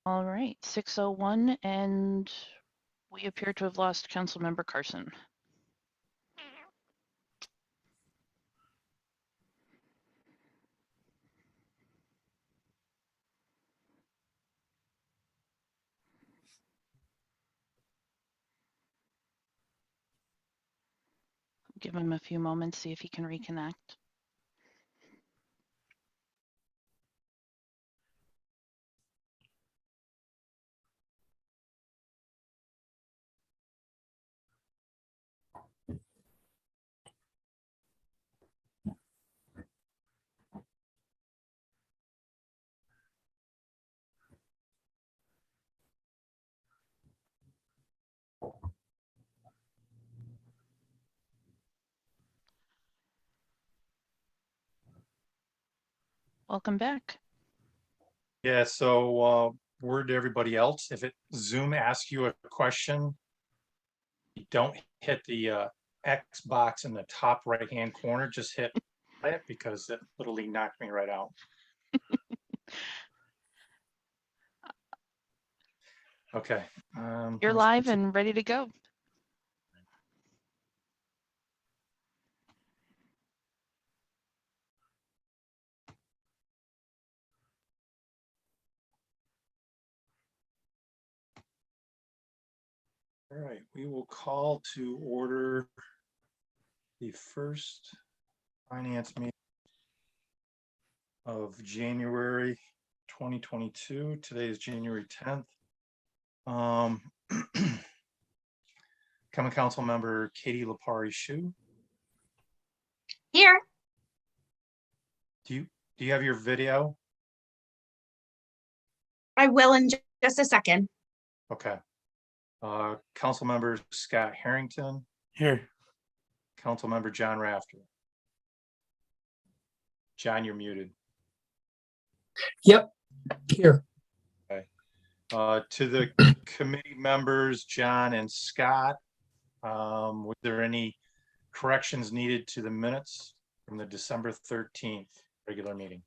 All right, 6:01, and we appear to have lost Councilmember Carson. Give him a few moments, see if he can reconnect. Welcome back. Yeah, so word to everybody else, if Zoom asks you a question, you don't hit the X box in the top right-hand corner, just hit it because it literally knocked me right out. Okay. You're live and ready to go. All right, we will call to order the first finance meeting of January 2022. Today is January 10th. Common Council member Katie Lapari-Shu. Here. Do you have your video? I will in just a second. Okay. Council member Scott Harrington. Here. Council member John Rafter. John, you're muted. Yep. Here. Okay. To the committee members, John and Scott, were there any corrections needed to the minutes from the December 13th regular meeting?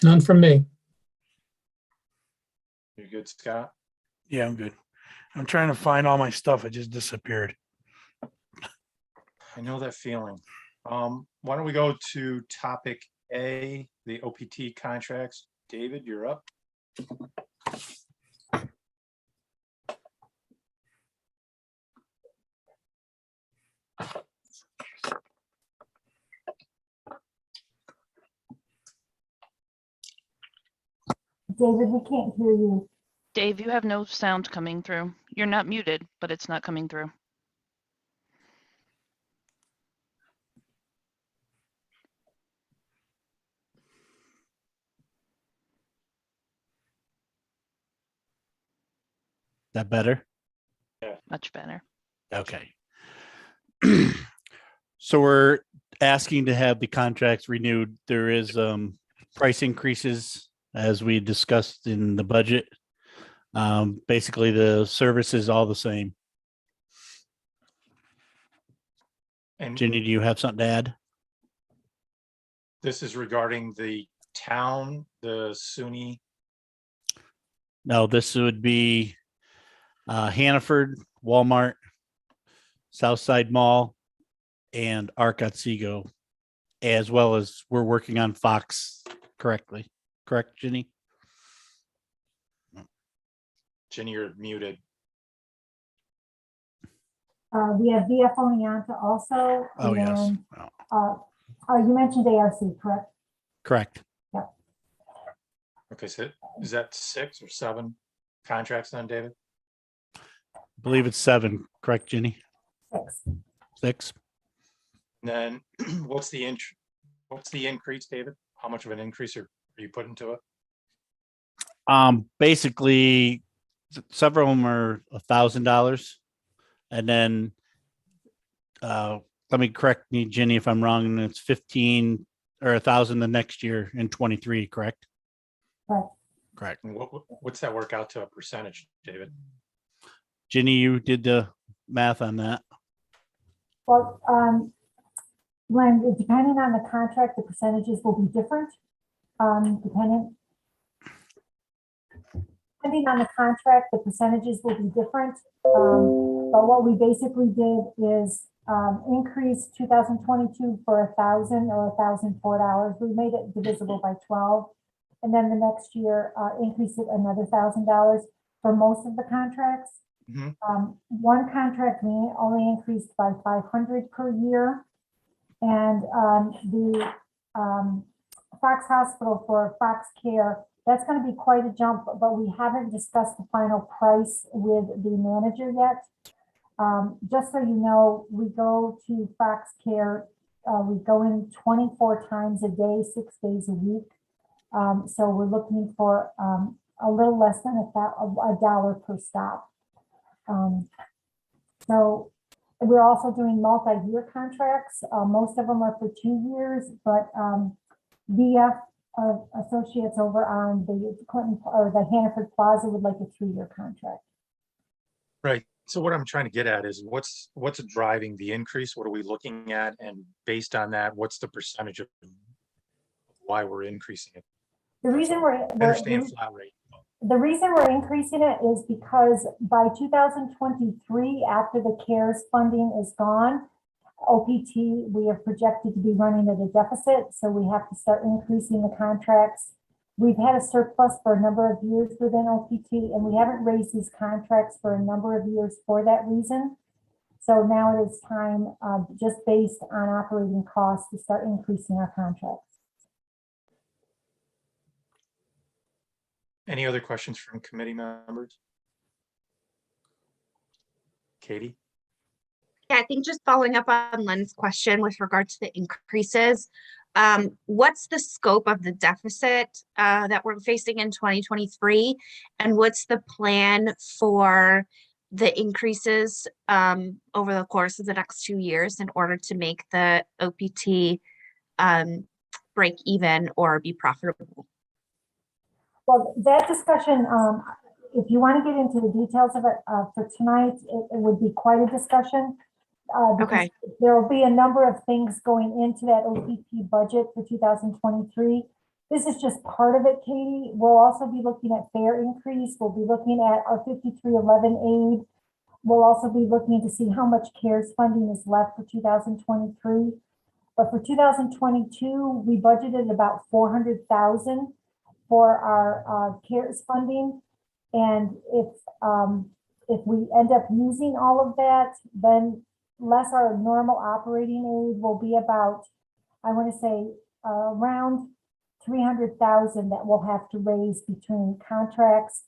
None from me. You're good, Scott? Yeah, I'm good. I'm trying to find all my stuff. It just disappeared. I know that feeling. Why don't we go to topic A, the OPT contracts. David, you're up. David, we can't hear you. Dave, you have no sound coming through. You're not muted, but it's not coming through. That better? Much better. Okay. So we're asking to have the contracts renewed. There is price increases as we discussed in the budget. Basically the service is all the same. And Ginny, do you have something to add? this is regarding the town, the SUNY. No, this would be Hannaford, Walmart, Southside Mall, and Arc Otsego, as well as we're working on Fox correctly. Correct, Ginny? Jenny, you're muted. We have VF Oneonta also. Oh, yes. Oh. You mentioned ARC, correct? Correct. Okay, so is that 6 or 7 contracts then, David? I believe it's 7. Correct, Ginny? 6. 6. And then what's the increase, David? How much of an increase are you putting to it? Basically, several of them are $1,000, and then let me correct me, Ginny, if I'm wrong. And it's 15 or 1,000 the next year in 23. Correct. Right. Correct. And what's that work out to a percentage, David? Ginny, you did the math on that. Well, depending on the contract, the percentages will be different. Depending. depending on the contract, the percentages will be different. But what we basically did is increase 2022 for $1,000 or $1,004. We made it divisible by 12. And then the next year, increase it another $1,000 for most of the contracts. Mhm. One contract we only increased by 500 per year. And the Fox Hospital for Fox Care, that's going to be quite a jump, but we haven't discussed the final price with the manager yet. Just so you know, we go to Fox Care, we go in 24 times a day, 6 days a week. So we're looking for a little less than $1 per stop. So we're also doing multi-year contracts. Most of them are for 2 years, but VF Associates over on the Clinton or the Hannaford Plaza would like a 3-year contract. Right. So what I'm trying to get at is what's driving the increase? What are we looking at? And based on that, what's the percentage of why we're increasing it? The reason I understand flat rate. the reason we're increasing it is because by 2023, after the CARES funding is gone, OPT, we are projected to be running at a deficit, so we have to start increasing the contracts. We've had a surplus for a number of years within OPT, and we haven't raised these contracts for a number of years for that reason. So now it is time, just based on operating costs, to start increasing our contracts. Any other questions from committee members? Katie? Yeah, I think just following up on Lynn's question with regard to the increases, what's the scope of the deficit that we're facing in 2023? And what's the plan for the increases over the course of the next 2 years in order to make the OPT break even or be profitable? Well, that discussion, if you want to get into the details of it for tonight, it would be quite a discussion. Okay. There will be a number of things going into that OPT budget for 2023. This is just part of it, Katie. We'll also be looking at fare increase. We'll be looking at our 5311 aid. We'll also be looking to see how much CARES funding is left for 2023. But for 2022, we budgeted about $400,000 for our CARES funding. And if we end up using all of that, then less our normal operating aid will be about, I want to say, around $300,000 that we'll have to raise between contracts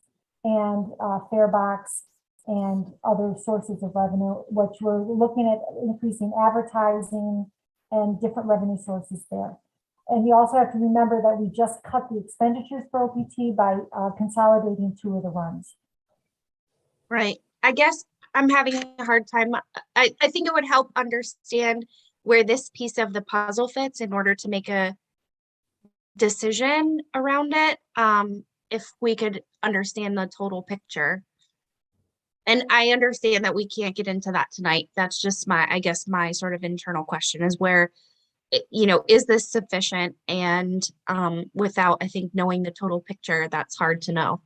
and fare box and other sources of revenue, which we're looking at increasing advertising and different revenue sources there. And you also have to remember that we just cut the expenditures for OPT by consolidating 2 of the runs. Right. I guess I'm having a hard time. I think it would help understand where this piece of the puzzle fits in order to make a decision around it. If we could understand the total picture. And I understand that we can't get into that tonight. That's just I guess my sort of internal question is where, is this sufficient? And without, I think, knowing the total picture, that's hard to know.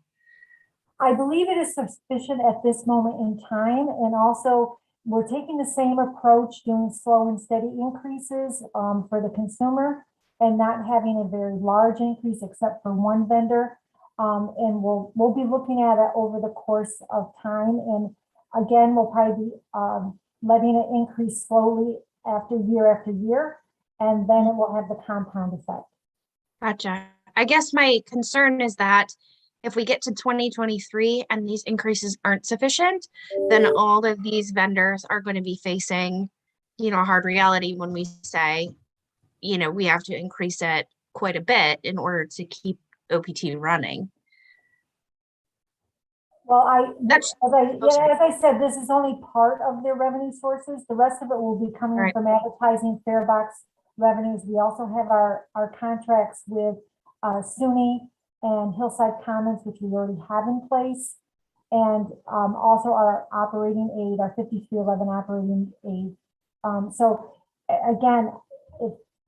I believe it is sufficient at this moment in time. And also, we're taking the same approach, doing slow and steady increases for the consumer and not having a very large increase except for one vendor. And we'll be looking at it over the course of time. And again, we'll probably be letting it increase slowly after year, and then it will have the compound effect. Gotcha. I guess my concern is that if we get to 2023 and these increases aren't sufficient, then all of these vendors are going to be facing, a hard reality when we say, we have to increase it quite a bit in order to keep OPT running. Well, as I said, this is only part of their revenue sources. The rest of it will be coming from advertising, fare box revenues. We also have our contracts with SUNY and Hillside Commons, which we already have in place. And also our operating aid, our 5311 operating aid. So again,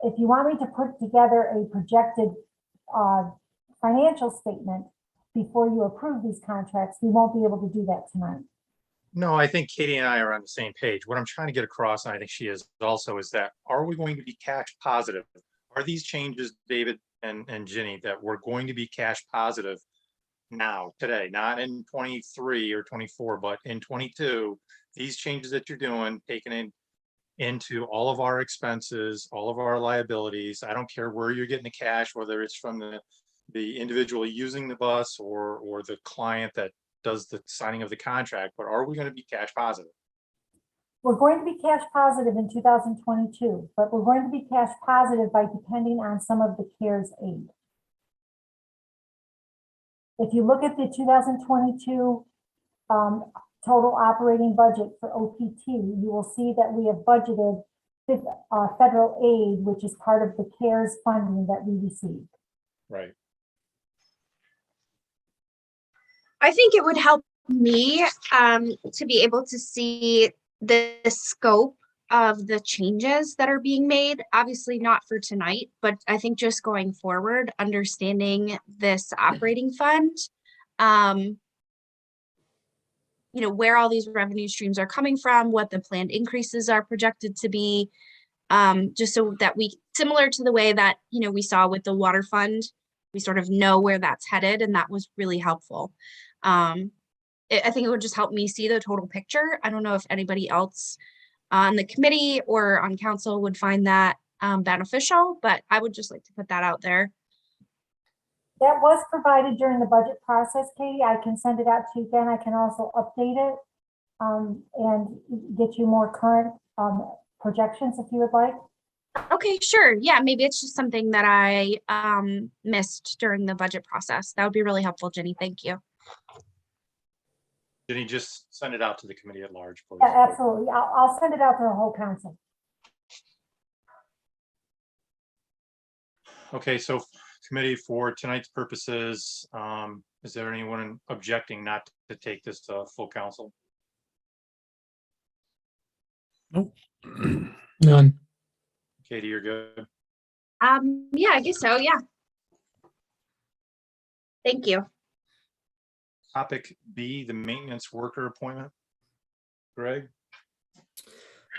if you want me to put together a projected financial statement, before you approve these contracts. We won't be able to do that tonight. No, I think Katie and I are on the same page. What I'm trying to get across, and I think she is also, is that are we going to be cash positive? Are these changes, David and Ginny, that we're going to be cash positive now, today, not in 23 or 24, but in 22? These changes that you're doing, taking into all of our expenses, all of our liabilities. I don't care where you're getting the cash, whether it's from the individual using the bus or the client that does the signing of the contract, but are we going to be cash positive? We're going to be cash positive in 2022, but we're going to be cash positive by depending on some of the CARES aid. If you look at the 2022 total operating budget for OPT, you will see that we have budgeted federal aid, which is part of the CARES funding that we received. Right. I think it would help me to be able to see the scope of the changes that are being made. Obviously not for tonight, but I think just going forward, understanding this operating fund, you know, where all these revenue streams are coming from, what the planned increases are projected to be, just so that we, similar to the way that, you know, we saw with the water fund, we sort of know where that's headed, and that was really helpful. I think it would just help me see the total picture. I don't know if anybody else on the committee or on council would find that beneficial, but I would just like to put that out there. That was provided during the budget process, Katie. I can send it out to you again. I can also update it and get you more current projections if you would like. Okay, sure. Yeah, maybe it's just something that I missed during the budget process. That would be really helpful, Jenny. Thank you. Did he just send it out to the committee at large, please? Yeah, absolutely. I'll send it out to the whole council. Okay, so committee, for tonight's purposes, is there anyone objecting not to take this to full council? None. Katie, you're good. Yeah, I guess so. Yeah. Thank you. Topic B, the maintenance worker appointment. Greg?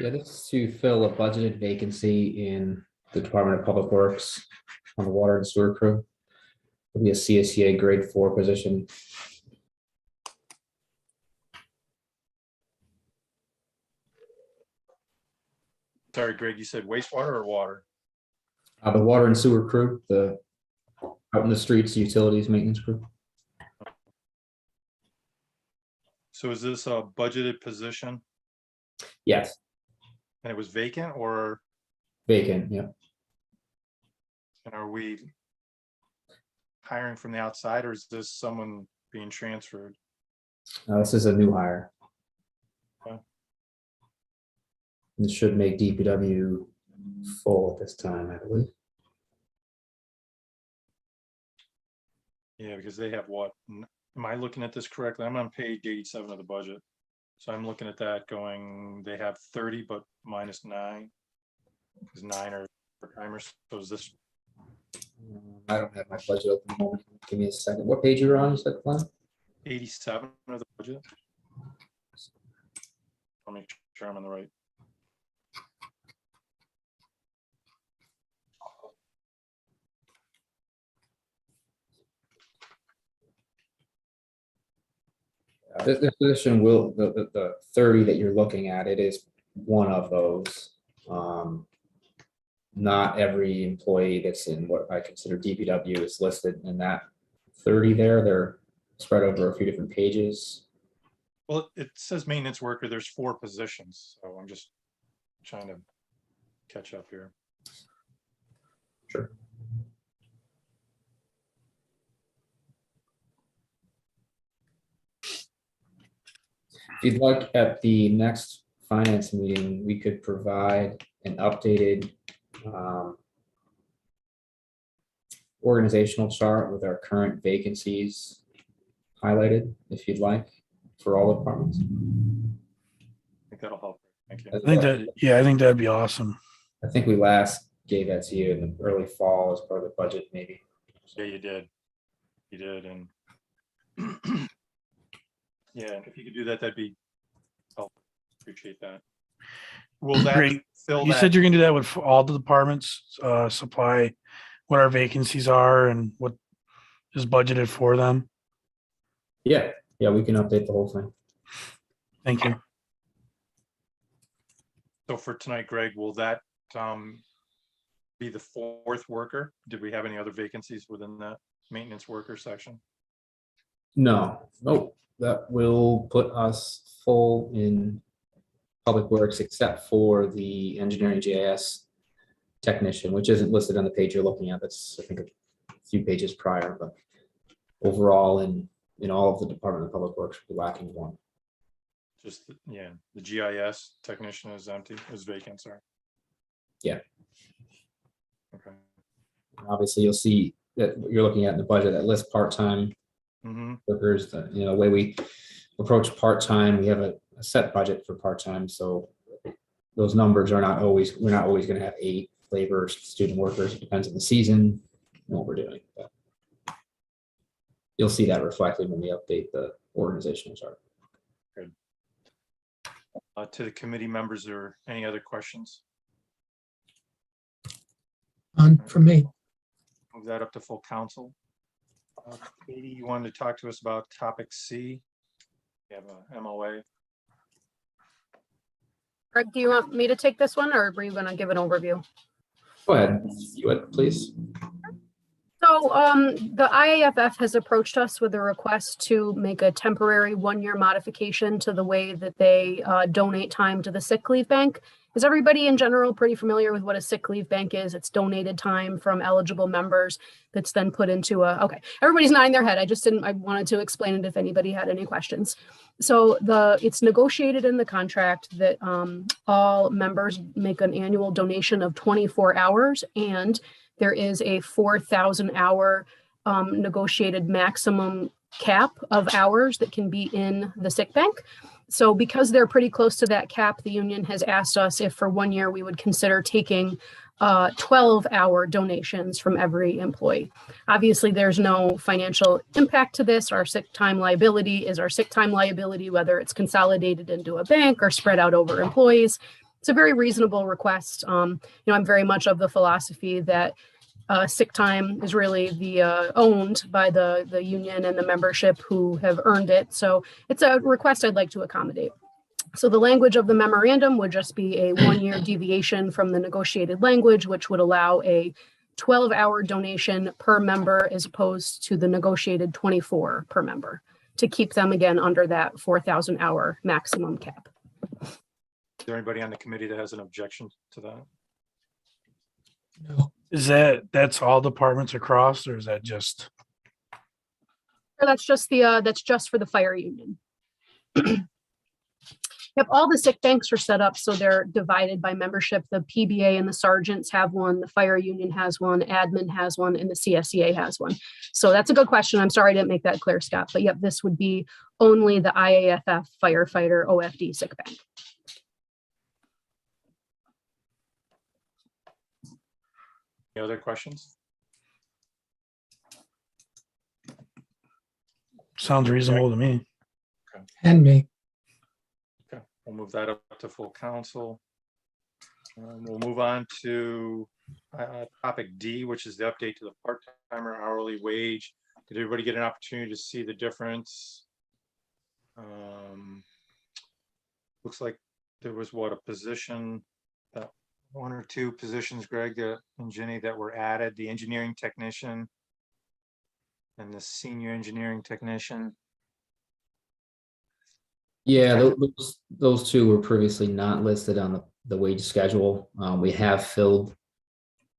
Yeah, this is to fill a budgeted vacancy in the Department of Public Works on the water and sewer crew. It'll be a CSEA grade 4 position. Sorry, Greg, you said wastewater or water? The water and sewer crew, the out in the streets, utilities maintenance crew. So is this a budgeted position Yes, and it was vacant, or vacant. Yeah, and are we hiring from the outside, or is this someone being transferred? this is a new hire. Okay. This should make DPW full at this time, I believe. Yeah, because they have what? Am I looking at this correctly? I'm on page 87 of the budget. So I'm looking at that going, they have 30, but minus 9. Because 9 are timers. So is this, I don't have my budget open at the moment. Give me a second. What page you on? You said, Glenn? 87 of the budget? I'll make sure I'm on the right. This position will, the 30 that you're looking at, it is one of those. Not every employee that's in what I consider DPW is listed in that 30 there. They're spread over a few different pages. Well, it says maintenance worker. There's 4 positions. So I'm just trying to catch up here. Sure. If you'd like, at the next finance meeting, we could provide an updated organizational chart with our current vacancies highlighted, if you'd like, for all departments. I think that'll help. Thank you. I think that, yeah, I think that'd be awesome. I think we last gave that to you in the early fall as part of the budget, maybe. Yeah, you did. You did. And Yeah, if you could do that, that'd be, I'll appreciate that. Will that Great. fill You that? said you're gonna do that with all the departments, supply what our vacancies are and what is budgeted for them. Yeah, we can update the whole thing. Thank you. So for tonight, Greg, will that be the fourth worker? Did we have any other vacancies within that maintenance worker section? No, that will put us full in public works except for the engineering GIS technician, which isn't listed on the page you're looking at. That's, I think, a few pages prior, but overall in all of the Department of Public Works, we're lacking one. Just, yeah, the GIS technician is empty, is vacant, sorry. Yeah. Okay. Obviously, you'll see that you're looking at in the budget that list part-time Mm-hmm. workers, the way we approach part-time, we have a set budget for part-time, so those numbers are not always, we're not always going to have 8 laborers, student workers. It depends on the season and what we're doing. But you'll see that reflected when we update the organizational chart. To the committee members, or any other questions? None from me. Move that up to full council. Katie, you wanted to talk to us about topic C? You have a MOA. Greg, do you want me to take this one, or were you going to give an overview? Go ahead, you would, please. So the IAFF has approached us with a request to make a temporary 1-year modification to the way that they donate time to the sick leave bank. Is everybody in general pretty familiar with what a sick leave bank is? It's donated time from eligible members that's then put into okay, everybody's nodding their head. I wanted to explain it if anybody had any questions. So it's negotiated in the contract that all members make an annual donation of 24 hours, and there is a 4,000 hour negotiated maximum cap of hours that can be in the sick bank. So because they're pretty close to that cap, the union has asked us if for 1 year we would consider taking 12-hour donations from every employee. Obviously, there's no financial impact to this. Our sick time liability is our sick time liability, whether it's consolidated into a bank or spread out over employees. It's a very reasonable request. I'm very much of the philosophy that sick time is really owned by the union and the membership who have earned it. So it's a request I'd like to accommodate. So the language of the memorandum would just be a 1-year deviation from the negotiated language, which would allow a 12-hour donation per member as opposed to the negotiated 24 per member, to keep them again under that 4,000 hour maximum cap. Is there anybody on the committee that has an objection to that? No. That's all departments across, or is that just? Or that's just for the fire union. Yep, all the sick banks are set up so they're divided by membership. The PBA and the sergeants have one, the fire union has one, admin has one, and the CSEA has one. So that's a good question. I'm sorry I didn't make that clear, Scott. But yep, this would be only the IAFF firefighter OFD sick bank. Any other questions? Sounds reasonable to me. And me. Okay, we'll move that up to full council. We'll move on to topic D, which is the update to the part-timer hourly wage. Did everybody get an opportunity to see the difference? Looks like there was a position, 1 or 2 positions, Greg and Jenny, that were added, the engineering technician and the senior engineering technician. Yeah, those 2 were previously not listed on the wage schedule. We have filled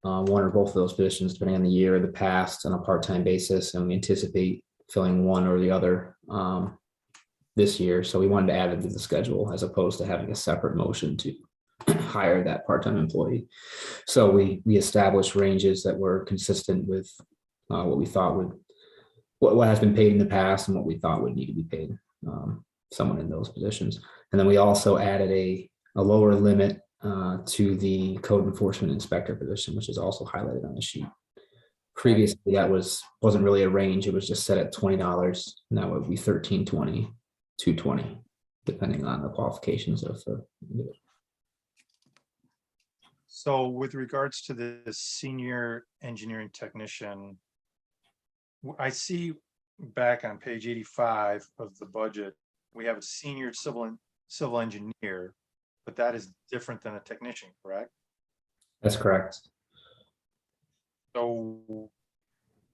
1 or both of those positions, depending on the year, in the past, on a part-time basis, and we anticipate filling one or the other this year. So we wanted to add it to the schedule as opposed to having a separate motion to hire that part-time employee. So we established ranges that were consistent with what we thought what has been paid in the past and what we thought would need to be paid someone in those positions. And then we also added a lower limit to the code enforcement inspector position, which is also highlighted on the sheet previously that wasn't really a range. It was just set at $20. Now it would be $13.20, $2.20, depending on the qualifications of the. So with regards to the senior engineering technician, I see back on page 85 of the budget, we have a senior civil engineer, but that is different than a technician, correct? That's correct. So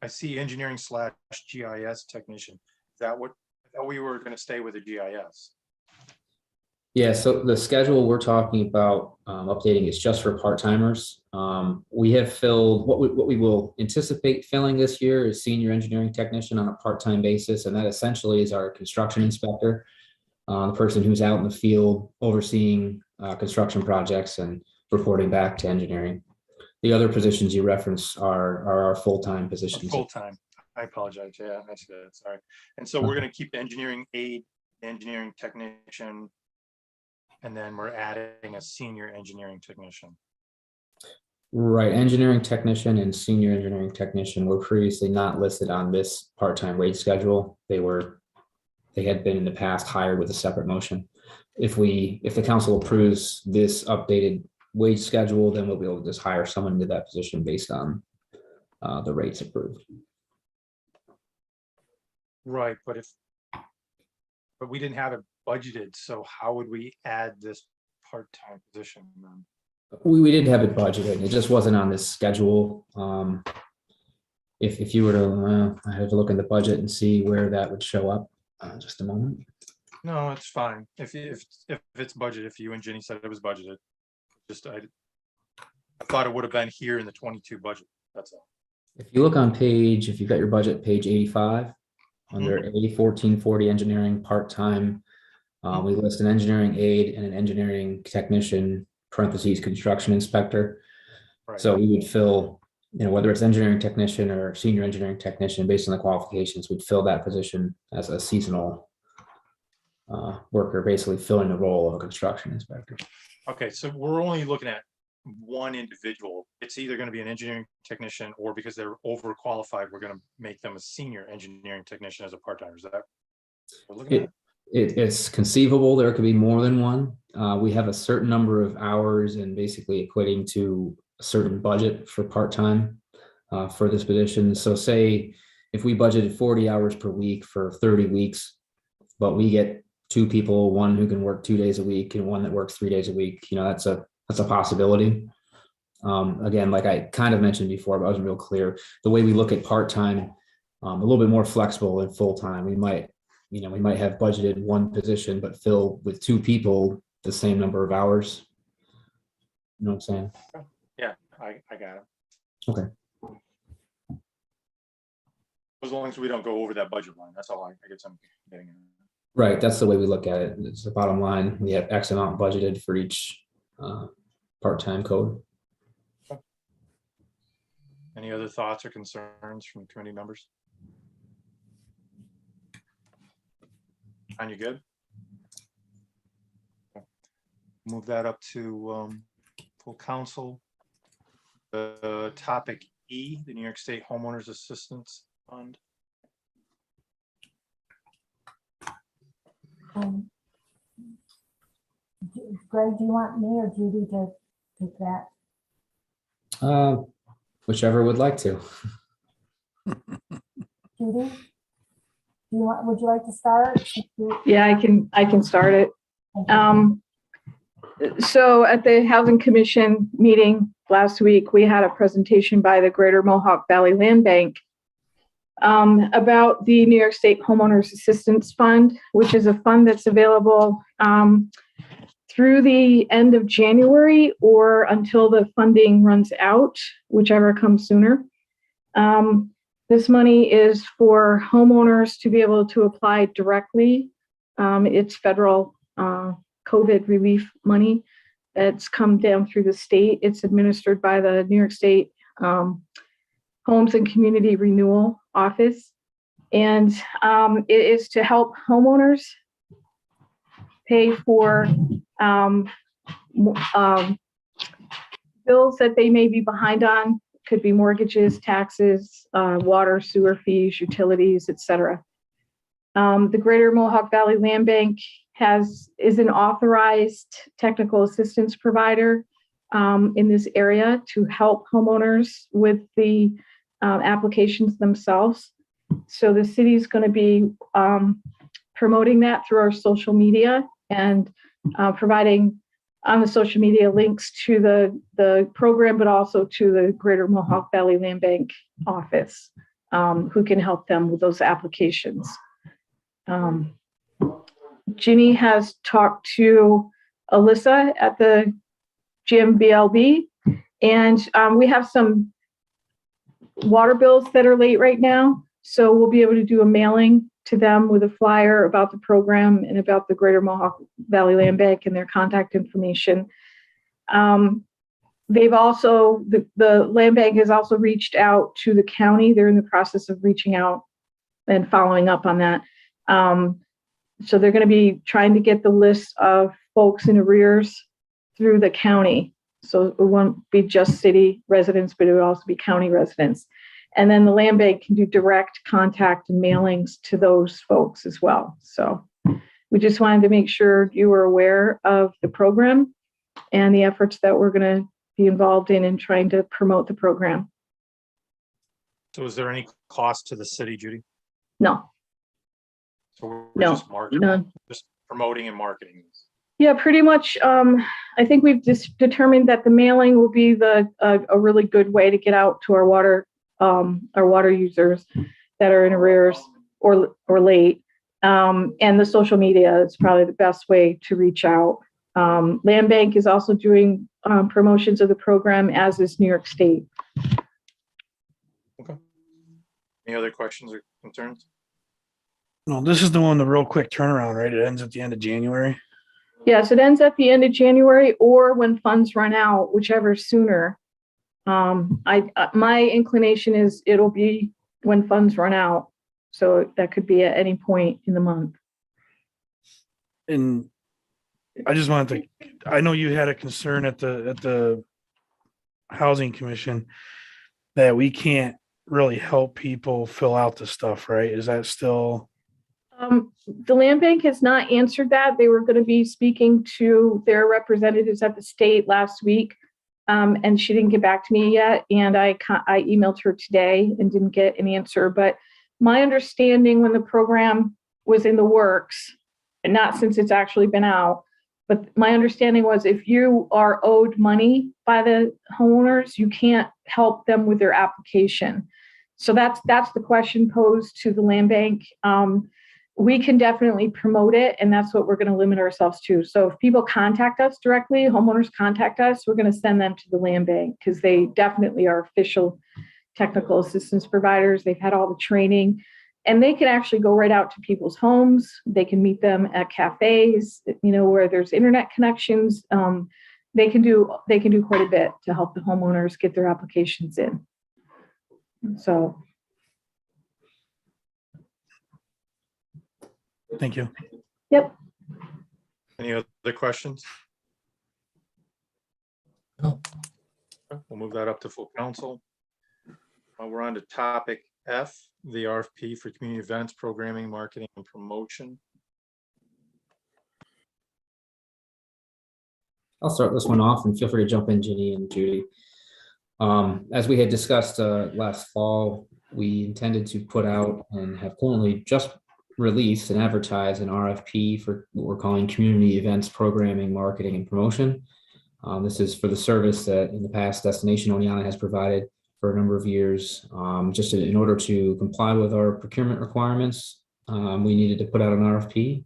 I see engineering / GIS technician. Is that what, I thought we were going to stay with the GIS? Yeah, so the schedule we're talking about updating is just for part-timers. We have filled, what we will anticipate filling this year is senior engineering technician on a part-time basis, and that essentially is our construction inspector, the person who's out in the field overseeing construction projects and reporting back to engineering. The other positions you reference are our full-time positions. Full-time. I apologize. Yeah, I see that. Sorry. And so we're going to keep the engineering aide, engineering technician, and then we're adding a senior engineering technician. Right, engineering technician and senior engineering technician were previously not listed on this part-time wage schedule. They had been in the past hired with a separate motion. If the council approves this updated wage schedule, then we'll be able to just hire someone into that position based on the rates approved. Right, but we didn't have it budgeted, so how would we add this part-time position then? We did have it budgeted. It just wasn't on this schedule. If you were to, I have to look in the budget and see where that would show up. Just a moment. No, it's fine. If it's budgeted, if you and Jenny said it was budgeted, just I thought it would have been here in the 22 budget. That's all. If you look on page, if you've got your budget, page 85, under A1440 engineering part-time, we list an engineering aide and an engineering technician, parentheses, construction inspector. Right. So we would fill, whether it's engineering technician or senior engineering technician, based on the qualifications, we'd fill that position as a seasonal worker, basically filling the role of a construction inspector. Okay, so we're only looking at one individual. It's either going to be an engineering technician, or because they're overqualified, we're going to make them a senior engineering technician as a part-timer. Is that what we're looking at? It's conceivable there could be more than one. We have a certain number of hours and basically equating to a certain budget for part-time for this position. So say if we budgeted 40 hours per week for 30 weeks, but we get two people, one who can work 2 days a week and one that works 3 days a week, that's a possibility. Again, like I kind of mentioned before, but I wasn't real clear. The way we look at part-time, a little bit more flexible than full-time. We might have budgeted one position, but fill with two people the same number of hours. You know what I'm saying? Yeah, I got it. Okay. As long as we don't go over that budget line, that's all I guess I'm getting at. Right, that's the way we look at it. It's the bottom line. We have X amount budgeted for each part-time code. Any other thoughts or concerns from committee members? And you good? Okay. Move that up to full council. The topic E, the New York State Homeowners Assistance Fund. Greg, do you want me or Judy to take that? Whichever would like to. Judy? Would you like to start? Yeah, I can start it. So at the Housing Commission meeting last week, we had a presentation by the Greater Mohawk Valley Land Bank about the New York State Homeowners Assistance Fund, which is a fund that's available through the end of January or until the funding runs out, whichever comes sooner. This money is for homeowners to be able to apply directly. It's federal COVID relief money that's come down through the state. It's administered by the New York State Homes and Community Renewal Office. And it is to help homeowners pay for bills that they may be behind on could be mortgages, taxes, water, sewer fees, utilities, etc. The Greater Mohawk Valley Land Bank is an authorized technical assistance provider in this area to help homeowners with the applications themselves. So the city is going to be promoting that through our social media and providing on the social media links to the program, but also to the Greater Mohawk Valley Land Bank office, who can help them with those applications. Ginny has talked to Alyssa at the GMBLB, and we have some water bills that are late right now. So we'll be able to do a mailing to them with a flyer about the program and about the Greater Mohawk Valley Land Bank and their contact information. They've also, the land bank has also reached out to the county. They're in the process of reaching out and following up on that. So they're going to be trying to get the list of folks in arrears through the county. So it won't be just city residents, but it would also be county residents. And then the land bank can do direct contact and mailings to those folks as well. So we just wanted to make sure you were aware of the program and the efforts that we're going to be involved in trying to promote the program. So is there any cost to the city, Judy? No. So we're No, just marketing, none. just promoting and marketing this. Yeah, pretty much. I think we've just determined that the mailing will be a really good way to get out to our water users that are in arrears or late. And the social media is probably the best way to reach out. Land Bank is also doing promotions of the program, as is New York State. Okay. Any other questions or concerns? No, this is the one, the real quick turnaround, right? It ends at the end of January. Yes, it ends at the end of January or when funds run out, whichever sooner. My inclination is it'll be when funds run out. So that could be at any point in the month. And I just wanted to, I know you had a concern at the Housing Commission that we can't really help people fill out the stuff, right? Is that still? The land bank has not answered that. They were going to be speaking to their representatives at the state last week, and she didn't get back to me yet. And I emailed her today and didn't get an answer. But my understanding when the program was in the works, and not since it's actually been out, but my understanding was if you are owed money by the homeowners, you can't help them with their application. So that's the question posed to the land bank. We can definitely promote it, and that's what we're going to limit ourselves to. So if people contact us directly, homeowners contact us, we're going to send them to the land bank because they definitely are official technical assistance providers. They've had all the training, and they can actually go right out to people's homes. They can meet them at cafes, where there's internet connections. They can do quite a bit to help the homeowners get their applications in. So. Thank you. Yep. Any other questions? No. Okay, we'll move that up to full council. We're on to topic F, the RFP for community events, programming, marketing, and promotion. I'll start this one off and feel free to jump in, Ginny and Judy. As we had discussed last fall, we intended to put out and have currently just released and advertised an RFP for what we're calling community events, programming, marketing, and promotion. This is for the service that in the past Destination Oneonta has provided for a number of years. Just in order to comply with our procurement requirements, we needed to put out an RFP.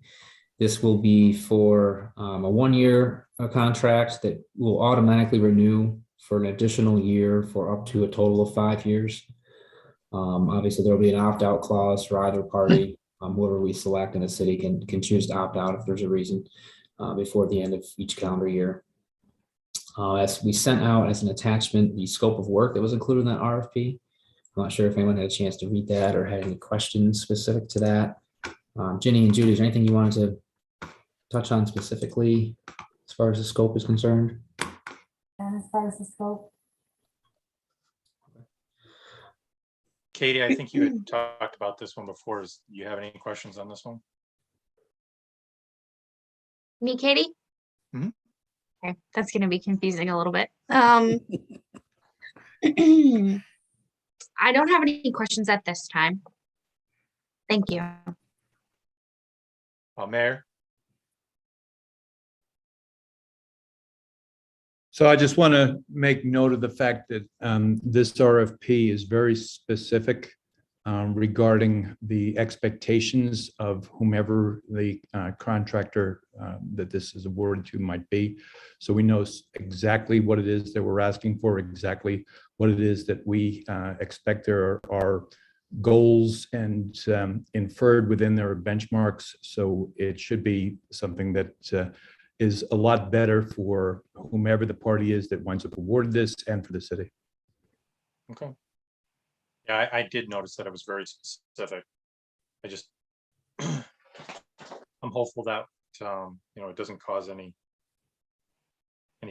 This will be for a one-year contract that will automatically renew for an additional year for up to a total of 5 years. Obviously, there will be an opt-out clause for either party. Whoever we select in the city can choose to opt out if there's a reason before the end of each calendar year. As we sent out as an attachment, the scope of work that was included in that RFP. I'm not sure if anyone had a chance to read that or had any questions specific to that. Ginny and Judy, is there anything you wanted to touch on specifically as far as the scope is concerned? And as far as the scope, Katie, I think you had talked about this one before. Do you have any questions on this one? Me, Katie? Mhm. Okay, that's gonna be confusing a little bit. I don't have any questions at this time. Thank you. Mayor? So I just want to make note of the fact that this RFP is very specific regarding the expectations of whomever the contractor that this is awarded to might be. So we know exactly what it is that we're asking for, exactly what it is that we expect there are goals and inferred within their benchmarks. So it should be something that is a lot better for whomever the party is that winds up awarded this and for the city. Okay. Yeah, I did notice that it was very specific. I just, I'm hopeful that, it doesn't cause any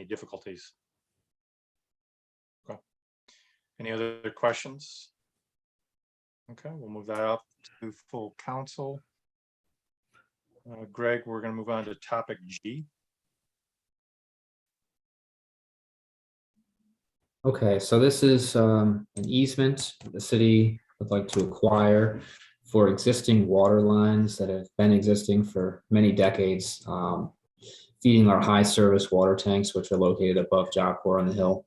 difficulties. Okay. Any other questions? Okay, we'll move that up to full council. Greg, we're going to move on to topic G. Okay, so this is an easement the city would like to acquire for existing water lines that have been existing for many decades, feeding our high service water tanks, which are located above Job Corps on the hill.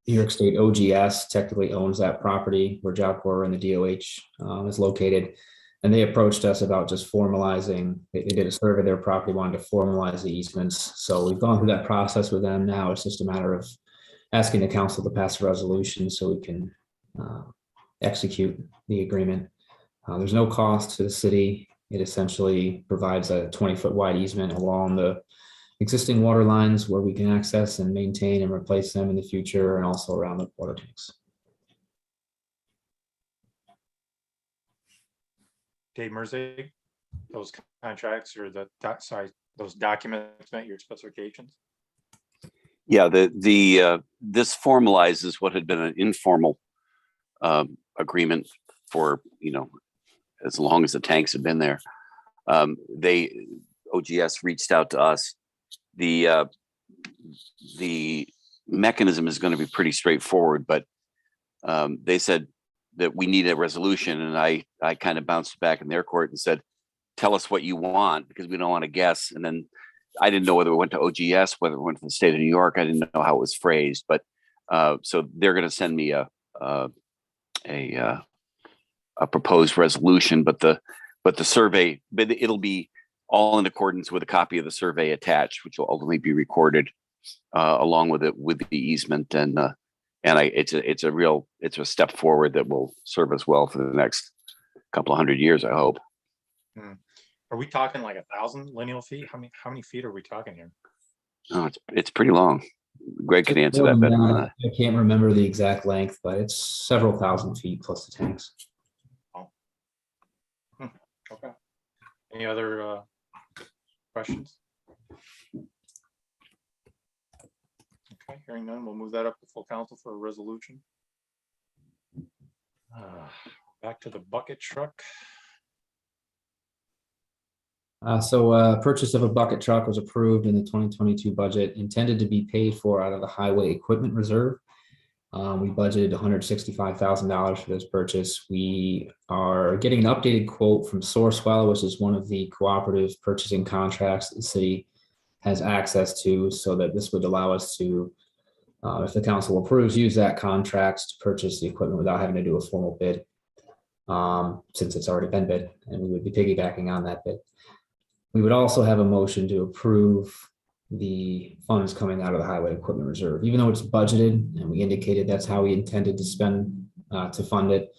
New York State OGS technically owns that property where Job Corps and the DOH is located. And they approached us about just formalizing, they did a survey of their property, wanted to formalize the easements. So we've gone through that process with them. Now it's just a matter of asking the council to pass a resolution so we can execute the agreement. There's no cost to the city. It essentially provides a 20-foot wide easement along the existing water lines where we can access and maintain and replace them in the future, and also around the water tanks. Dave Merzig, those contracts or those documents met your specifications? Yeah, this formalizes what had been an informal agreement for, as long as the tanks have been there. OGS reached out to us. The mechanism is going to be pretty straightforward, but they said that we need a resolution, and I kind of bounced back in their court and said, tell us what you want, because we don't want to guess. And then I didn't know whether it went to OGS, whether it went to the state of New York. I didn't know how it was phrased, but so they're going to send me a proposed resolution, but the survey, but it'll be all in accordance with a copy of the survey attached, which will ultimately be recorded along with the easement. It's a step forward that will serve us well for the next couple of 100 years, I hope. Are we talking like 1,000 lineal feet? How many feet are we talking here? Oh, it's pretty long. Greg can answer that better than that. I can't remember the exact length, but it's several thousand feet plus the tanks. Oh. Okay. Any other questions? Okay, hearing none, we'll move that up to full council for a resolution. Back to the bucket truck. Purchase of a bucket truck was approved in the 2022 budget, intended to be paid for out of the highway equipment reserve. We budgeted $165,000 for this purchase. We are getting an updated quote from Sourcewell, which is one of the cooperative purchasing contracts that the city has access to, so that this would allow us to, if the council approves, use that contract to purchase the equipment without having to do a formal bid, since it's already been bid, and we would be piggybacking on that bid. We would also have a motion to approve the funds coming out of the highway equipment reserve, even though it's budgeted and we indicated that's how we intended to spend to fund it.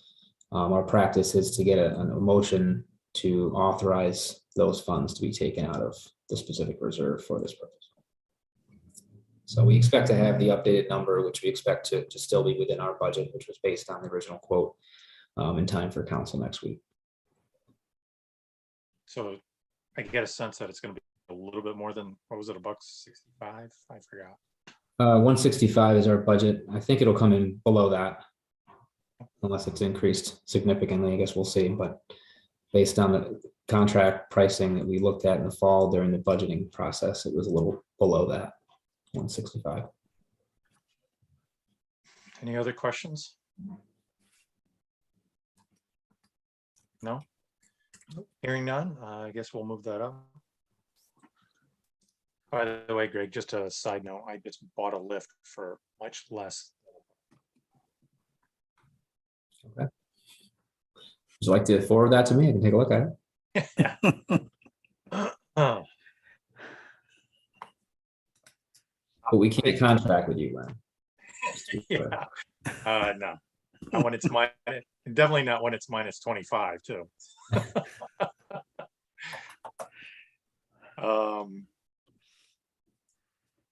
Our practice is to get a motion to authorize those funds to be taken out of the specific reserve for this purpose. So we expect to have the updated number, which we expect to still be within our budget, which was based on the original quote, in time for council next week. So I get a sense that it's going to be a little bit more than, what was it, $165? I forgot. 165 is our budget. I think it'll come in below that. unless it's increased significantly, I guess we'll see, but based on the contract pricing that we looked at in the fall during the budgeting process, it was a little below that, 165. Any other questions? No? Hearing none, I guess we'll move that up. By the way, Greg, just a side note, I just bought a lift for much less. Would you like to forward that to me? I can take a look at it. Oh, But we can't contract with you, Glenn. yeah. No, not when it's definitely not when it's minus 25 too.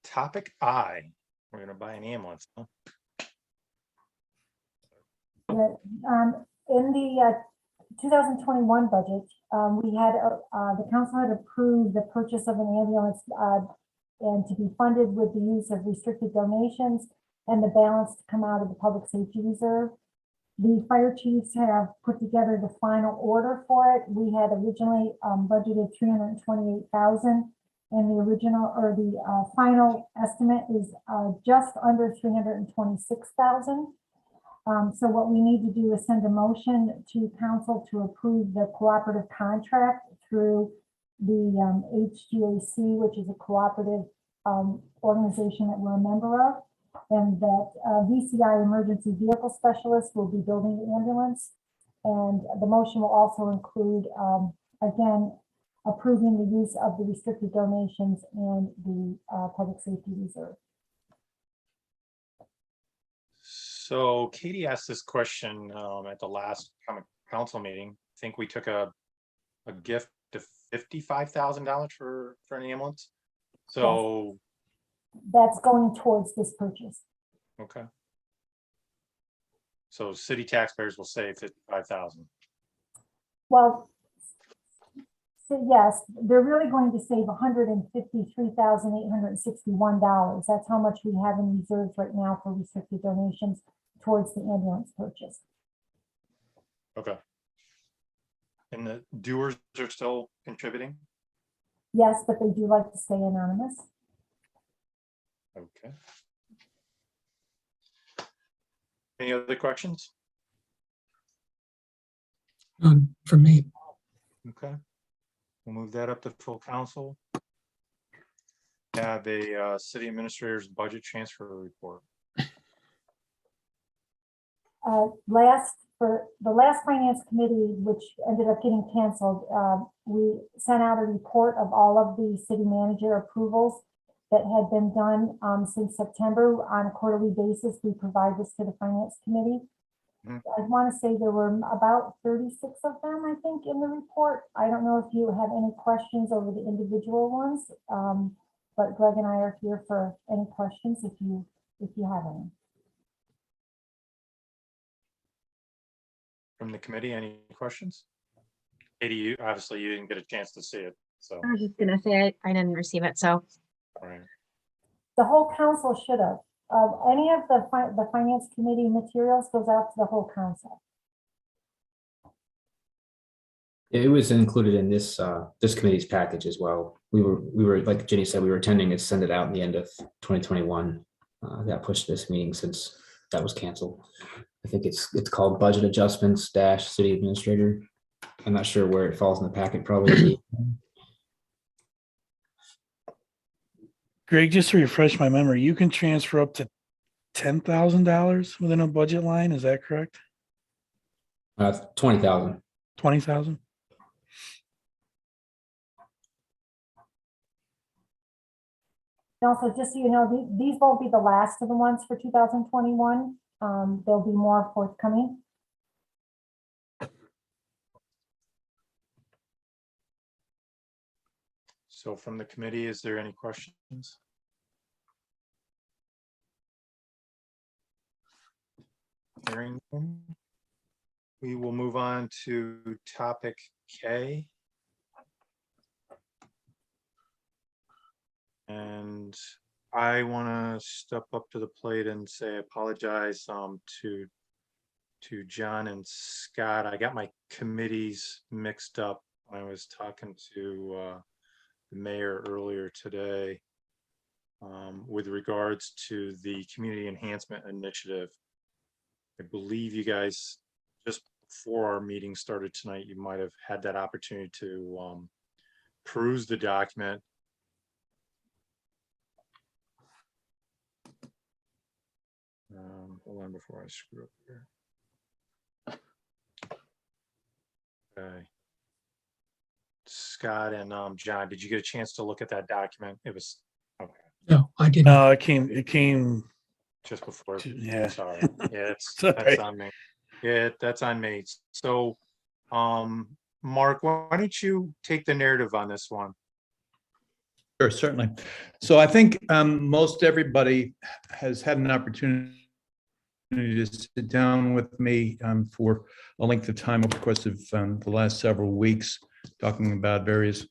Topic I, we're gonna buy an ambulance. Huh? In the 2021 budget, we had, the council had approved the purchase of an ambulance and to be funded with the use of restricted donations and the balance to come out of the public safety reserve. The fire chiefs have put together the final order for it. We had originally budgeted 328,000, and the original or the final estimate is just under 326,000. So what we need to do is send a motion to council to approve the cooperative contract through the HGAC, which is a cooperative organization that we're a member of, and that VCI emergency vehicle specialist will be building the ambulance. And the motion will also include, again, approving the use of the restricted donations and the public safety reserve. So Katie asked this question at the last council meeting. I think we took a gift of $55,000 for an ambulance. So that's going towards this purchase. okay. So city taxpayers will save 55,000. Well, so yes, they're really going to save $153,861. That's how much we have in reserves right now for restricted donations towards the ambulance purchase. Okay. And the doers are still contributing? Yes, but they do like to stay anonymous. Okay. Any other questions? None for me. Okay. We'll move that up to full council. Have a city administrator's budget transfer report. For the last finance committee, which ended up getting canceled, we sent out a report of all of the city manager approvals that had been done since September on a quarterly basis. We provide this to the finance committee. I want to say there were about 36 of them, I think, in the report. I don't know if you have any questions over the individual ones, but Greg and I are here for any questions if you have any. From the committee, any questions? Katie, you obviously you didn't get a chance to see it, so. I was just gonna say I didn't receive it, so. All right. The whole council should have. Any of the finance committee materials goes out to the whole council. It was included in this this committee's package as well. We were like Jenny said, we were intending to send it out in the end of 2021. Got pushed this meeting since that was canceled. I think it's called Budget Adjustments - City Administrator. I'm not sure where it falls in the packet. Probably. Greg, just to refresh my memory, you can transfer up to $10,000 within a budget line. Is that correct? 20,000. 20,000. Also, just so you know, these won't be the last of the ones for 2021. There'll be more forthcoming. So from the committee, is there any questions? Hearing none, we will move on to topic K. And I want to step up to the plate and say I apologize to to John and Scott. I got my committees mixed up when I was talking to the mayor earlier today with regards to the Community Enhancement Initiative. I believe you guys, just before our meeting started tonight, you might have had that opportunity to peruse the document. Hold on before I screw up here. Okay. Scott and John, did you get a chance to look at that document? It was okay. No, I didn't. No, it came, Just before. yeah. Sorry. Yeah, Sorry. that's on me. Yeah, that's on me. So, Mark, why don't you take the narrative on this one? Sure, certainly. So I think most everybody has had an opportunity to sit down with me for a length of time over the course of the last several weeks, talking about various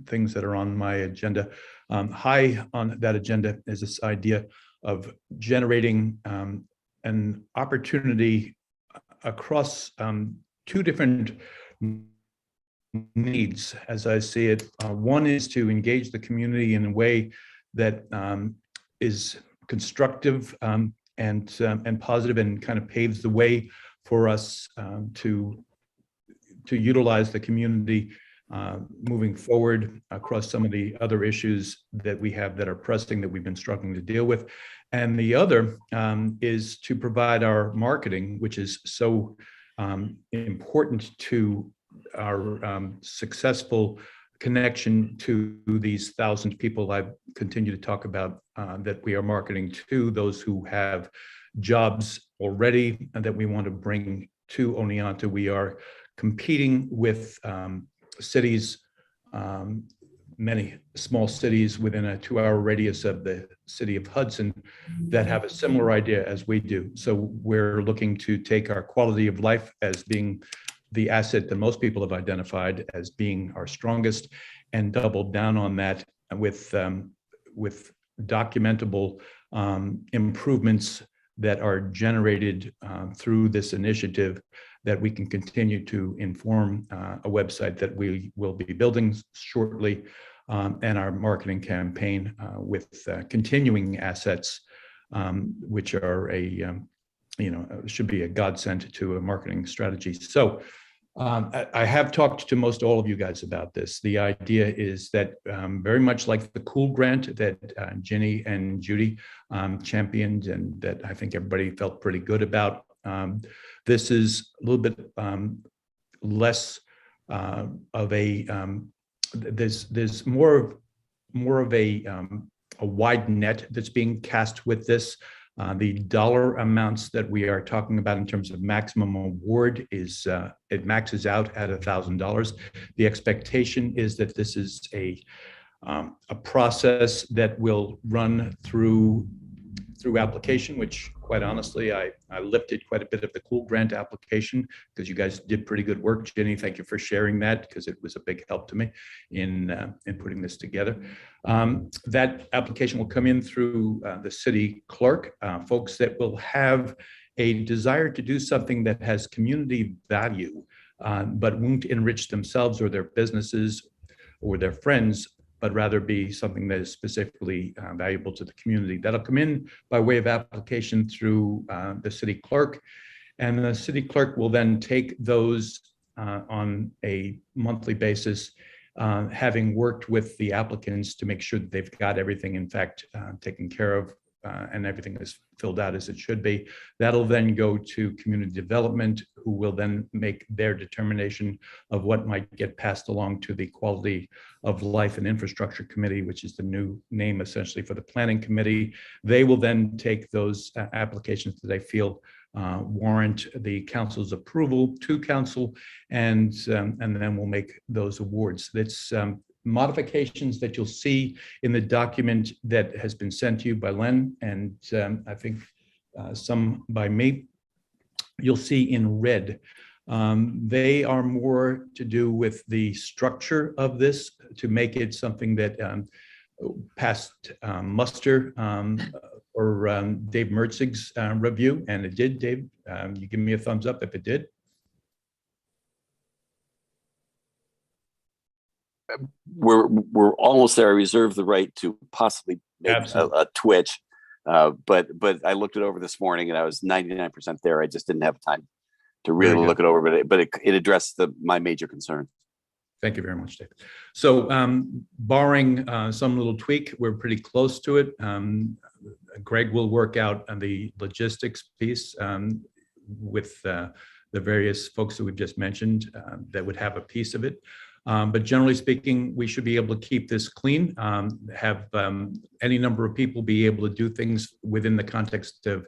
things that are on my agenda. High on that agenda is this idea of generating an opportunity across two different needs, as I see it. One is to engage the community in a way that is constructive and positive, and kind of paves the way for us to utilize the community moving forward across some of the other issues that we have that are pressing, that we've been struggling to deal with. And the other is to provide our marketing, which is so important to our successful connection to these 1,000 people I continue to talk about that we are marketing to, those who have jobs already and that we want to bring to Oneonta. We are competing with cities, many small cities within a 2-hour radius of the city of Hudson that have a similar idea as we do. So we're looking to take our quality of life as being the asset that most people have identified as being our strongest, and double down on that with documentable improvements that are generated through this initiative, that we can continue to inform a website that we will be building shortly, and our marketing campaign with continuing assets, which are should be a godsend to a marketing strategy. So I have talked to most all of you guys about this. The idea is that very much like the Cool Grant that Ginny and Judy championed, and that I think everybody felt pretty good about, this is a little bit less of a, there's more of a wide net that's being cast with this. The dollar amounts that we are talking about in terms of maximum award is, it maxes out at $1,000. The expectation is that this is a process that will run through application, which quite honestly, I lifted quite a bit of the Cool Grant application because you guys did pretty good work. Jenny, thank you for sharing that, because it was a big help to me in putting this together. That application will come in through the city clerk, folks that will have a desire to do something that has community value, but won't enrich themselves or their businesses or their friends, but rather be something that is specifically valuable to the community. That'll come in by way of application through the city clerk. And the city clerk will then take those on a monthly basis, having worked with the applicants to make sure that they've got everything, in fact, taken care of, and everything is filled out as it should be. That'll then go to community development, who will then make their determination of what might get passed along to the Quality of Life and Infrastructure Committee, which is the new name essentially for the Planning Committee. They will then take those applications that they feel warrant the council's approval to council, and then we'll make those awards. That's modifications that you'll see in the document that has been sent to you by Len, and I think some by me. You'll see in red. They are more to do with the structure of this, to make it something that passed muster Dave Mertzig's review, and it did. Dave, you give me a thumbs up if it did. We're almost there. I reserve the right to possibly make Absolutely. a twitch. But I looked it over this morning and I was 99% there. I just didn't have time to really Very good. look it over, but it addressed my major concern. Thank you very much, Dave. So barring some little tweak, we're pretty close to it. Greg will work out on the logistics piece with the various folks that we've just mentioned that would have a piece of it. But generally speaking, we should be able to keep this clean, have any number of people be able to do things within the context of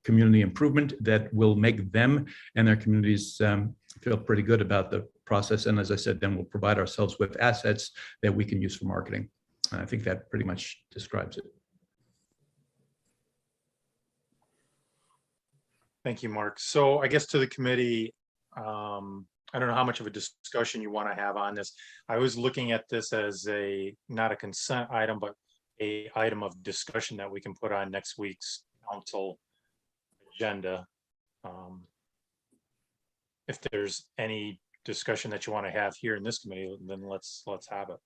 community improvement that will make them and their communities feel pretty good about the process. And as I said, then we'll provide ourselves with assets that we can use for marketing. I think that pretty much describes it. Thank you, Mark. So I guess to the committee, I don't know how much of a discussion you want to have on this. I was looking at this as not a consent item, but a item of discussion that we can put on next week's council agenda. If there's any discussion that you want to have here in this committee, then let's have it.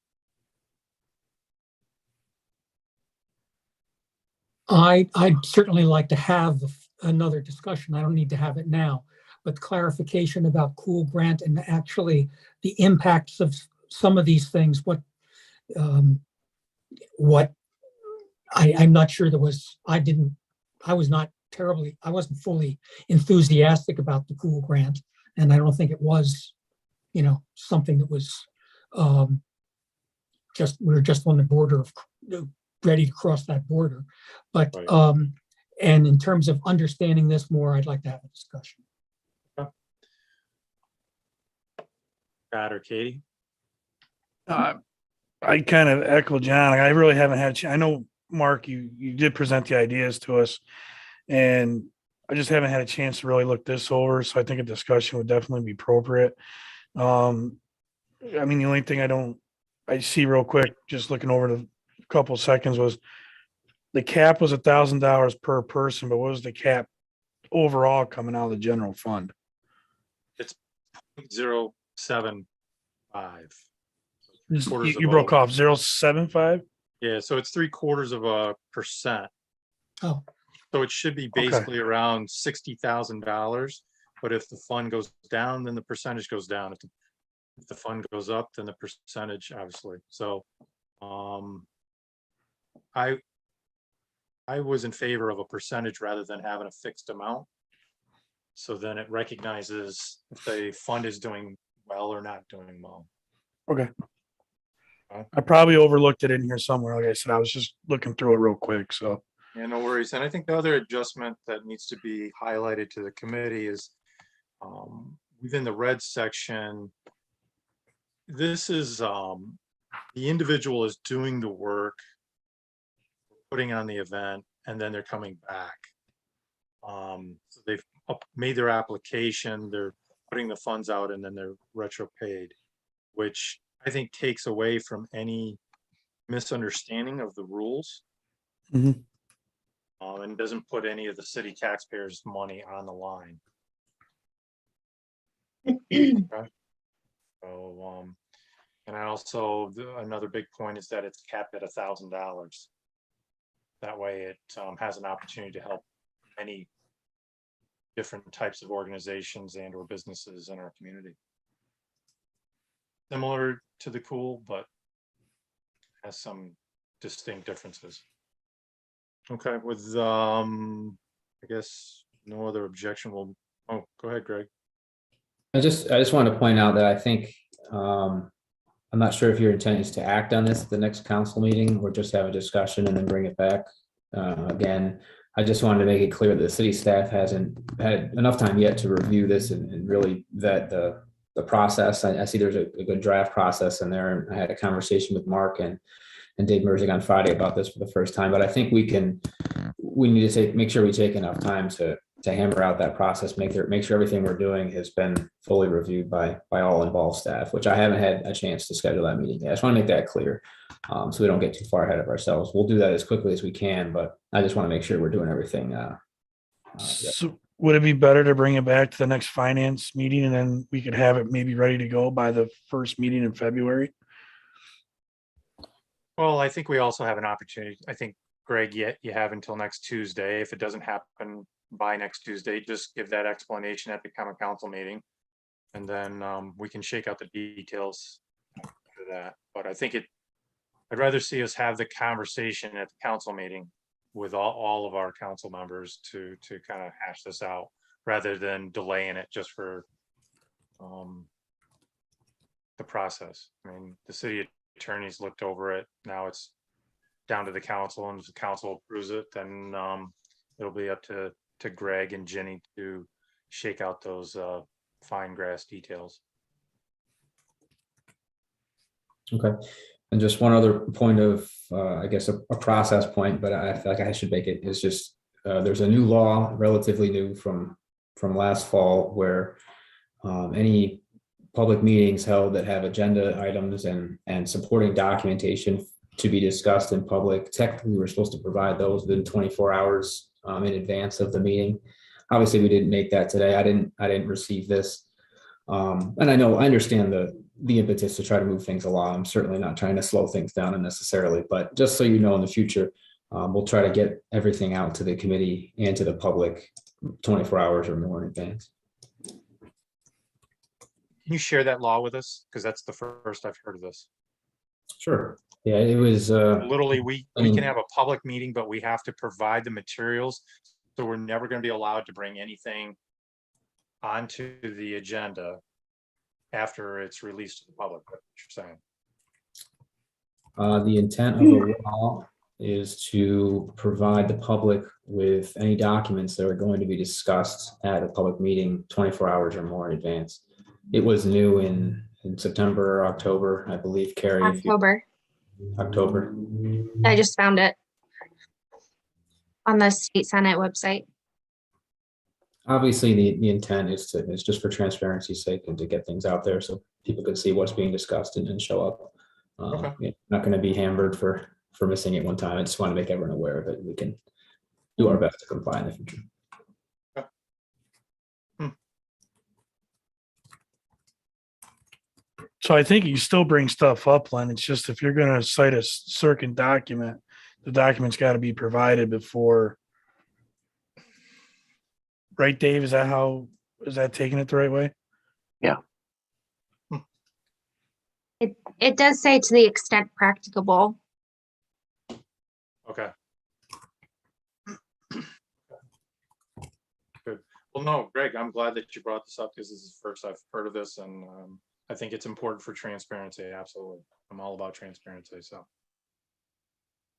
I'd certainly like to have another discussion. I don't need to have it now, but clarification about Cool Grant and actually the impacts of some of these things. I'm not sure I wasn't fully enthusiastic about the Cool Grant. And I don't think it was, something that was we're just on the border of ready to cross that border. But, Right. And in terms of understanding this more, I'd like to have a discussion. Pat or Katie? I kind of echo John. I really haven't had a chance. I know, Mark, you did present the ideas to us, and I just haven't had a chance to really look this over. So I think a discussion would definitely be appropriate. I mean, the only thing I see real quick, just looking over the couple seconds, was the cap was $1,000 per person, but what was the cap overall coming out of the general fund? It's 0.075. You broke off 0.75. Yeah, so it's 0.75%. Oh. So it should be basically around $60,000. But if the fund goes down, then the percentage goes down. If the fund goes up, then the percentage, obviously. So I was in favor of a percentage rather than having a fixed amount. So then it recognizes if the fund is doing well or not doing well. Okay. I probably overlooked it in here somewhere. Like I said, I was just looking through it real quick. So yeah, no worries. And I think the other adjustment that needs to be highlighted to the committee is within the red section. This is the individual is doing the work, putting on the event, and then they're coming back. So they've made their application, they're putting the funds out, and then they're retro paid, which I think takes away from any misunderstanding of the rules. Mhm. And doesn't put any of the city taxpayers' money on the line. Okay. So, and also another big point is that it's capped at $1,000. That way it has an opportunity to help many different types of organizations and or businesses in our community. Similar to the Cool, but has some distinct differences. Okay, with I guess no other objection. Go ahead, Greg. I just want to point out that I think I'm not sure if your intent is to act on this at the next council meeting or just have a discussion and then bring it back. Again, I just wanted to make it clear that the city staff hasn't had enough time yet to review this and really vet the process. I see there's a good draft process in there, and I had a conversation with Mark and Dave Merzig on Friday about this for the first time. But I think we need to make sure we take enough time to hammer out that process, make sure everything we're doing has been fully reviewed by all involved staff, which I haven't had a chance to schedule that meeting yet. I just want to make that clear, so we don't get too far ahead of ourselves. We'll do that as quickly as we can, but I just want to make sure we're doing everything. So would it be better to bring it back to the next finance meeting and then we could have it maybe ready to go by the first meeting in February? Well, I think we also have an opportunity. I think, Greg, you have until next Tuesday. If it doesn't happen by next Tuesday, just give that explanation at the common council meeting. And then we can shake out the details for that. But I think I'd rather see us have the conversation at the council meeting with all of our council members to kind of hash this out, rather than delaying it just for the process. I mean, the city attorneys looked over it. Now it's down to the council, and if the council approves it, then it'll be up to Greg and Jenny to shake out those fine grass details. Okay. And just one other point of, I guess, a process point, but I feel like I should make it, is just, there's a new law, relatively new from last fall, where any public meetings held that have agenda items and supporting documentation to be discussed in public, technically we're supposed to provide those within 24 hours in advance of the meeting. Obviously, we didn't make that today. I didn't receive this. And I understand the impetus to try to move things along. I'm certainly not trying to slow things down unnecessarily, but just so you know, in the future, we'll try to get everything out to the committee and to the public 24 hours or more in advance. Can you share that law with us? Because that's the first I've heard of this. Sure. Yeah, it was Literally, we I mean- can have a public meeting, but we have to provide the materials. So we're never going to be allowed to bring anything onto the agenda after it's released to the public. What you're saying? the intent of the law is to provide the public with any documents that are going to be discussed at a public meeting 24 hours or more in advance. It was new in September or October, I believe, Carrie. October. October. I just found it on the state Senate website. Obviously, the intent is just for transparency's sake and to get things out there so people can see what's being discussed and show up. Okay. Yeah, not going to be hammered for missing it one time. I just want to make everyone aware of it. We can do our best to comply in the future. So I think you still bring stuff up, Len. It's just if you're going to cite a certain document, the document's got to be provided before. Right, Dave? Is that taking it the right way? It does say to the extent practicable. Okay. Good. Well, no, Greg, I'm glad that you brought this up because this is the first I've heard of this, and I think it's important for transparency. Absolutely. I'm all about transparency. So.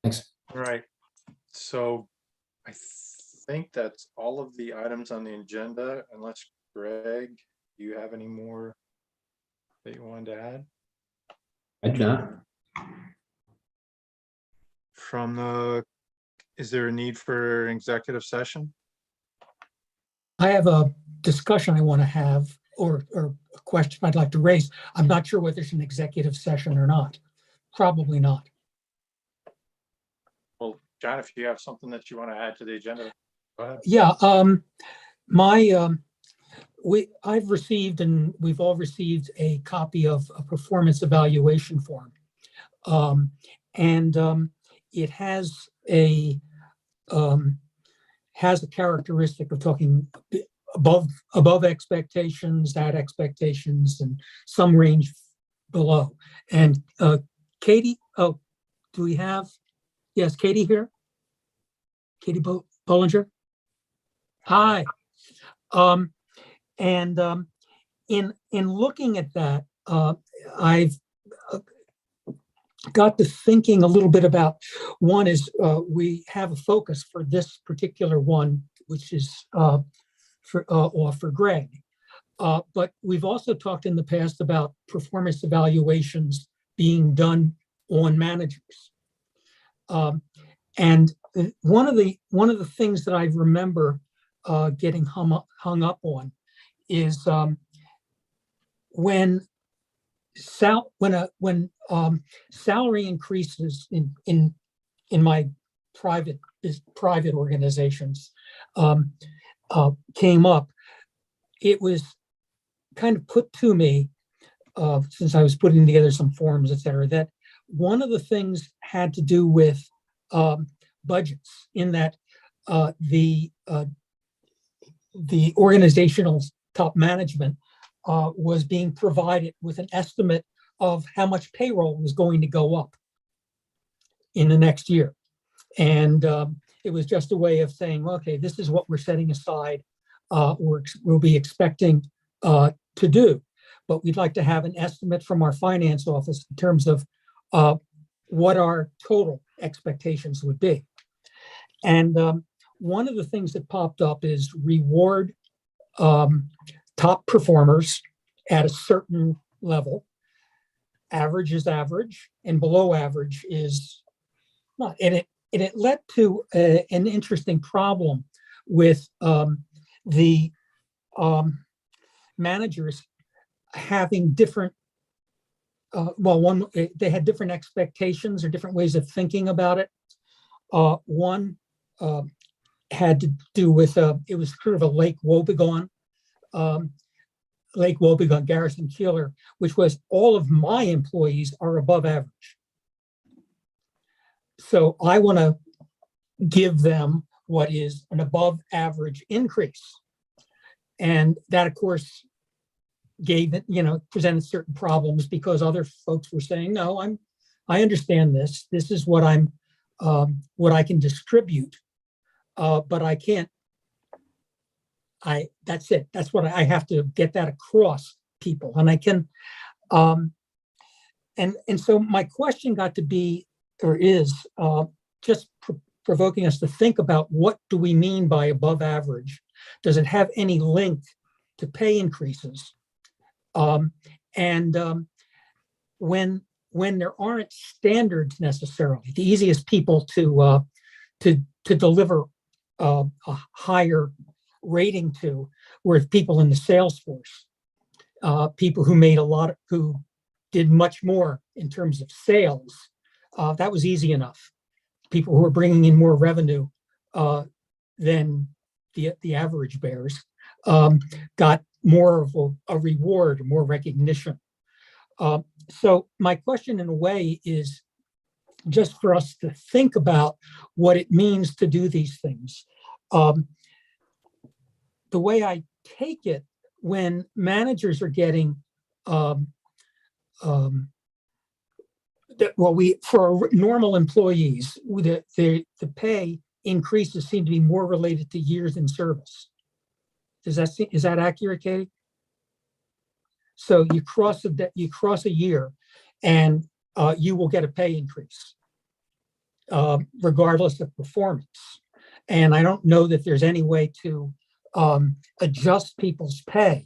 Thanks. All right. So I think that's all of the items on the agenda, unless Greg, do you have any more that you wanted to add? I do not. Is there a need for an executive session? I have a discussion I want to have, or a question I'd like to raise. I'm not sure whether it's an executive session or not. Probably not. Well, John, if you have something that you want to add to the agenda, go ahead. Yeah, I've received, and we've all received, a copy of a performance evaluation form. It has a characteristic of talking above expectations, at expectations, and some range below. And Katie, do we have, yes, Katie here? Katie Bollinger? Hi. In looking at that, I've got to thinking a little bit about, one is we have a focus for this particular one, which is for Greg. But we've also talked in the past about performance evaluations being done on managers. And one of the things that I remember getting hung up on is when salary increases in my private organizations came up, it was kind of put to me, since I was putting together some forms, et cetera, that one of the things had to do with budgets, in that the organizational top management was being provided with an estimate of how much payroll was going to go up in the next year. And it was just a way of saying, okay, this is what we're setting aside, we'll be expecting to do. But we'd like to have an estimate from our finance office in terms of what our total expectations would be. And one of the things that popped up is reward top performers at a certain level. Average is average, and below average is not. And it led to an interesting problem with the managers having different, they had different expectations or different ways of thinking about it. One had to do with, it was sort of a Lake Wobegon Garrison Keeler, which was all of my employees are above average. So I want to give them what is an above average increase. And that, of course, presented certain problems, because other folks were saying, no, I understand this. This is what what I can distribute, but I can't. That's it. That's what I have to get that across people, and I can. And so my question got to be, or is, just provoking us to think about, what do we mean by above average? Does it have any link to pay increases? When there aren't standards necessarily, the easiest people to deliver a higher rating to were people in the sales force, people who made who did much more in terms of sales. That was easy enough. People who were bringing in more revenue than the average bears got more of a reward, more recognition. So my question, in a way, is just for us to think about what it means to do these things. The way I take it, when managers are getting, for normal employees, the pay increases seem to be more related to years in service. Is that accurate, Katie? So you cross a year, and you will get a pay increase, regardless of performance. And I don't know that there's any way to adjust people's pay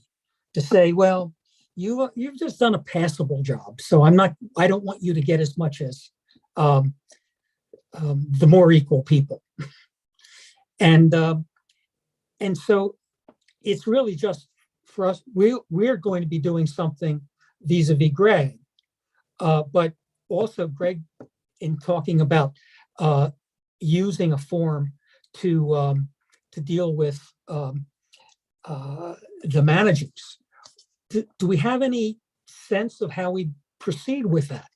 to say, well, you've just done a passable job, so I don't want you to get as much as the more equal people. And so it's really just for us. We're going to be doing something vis-a-vis Greg, but also Greg, in talking about using a form to deal with the managers. Do we have any sense of how we proceed with that?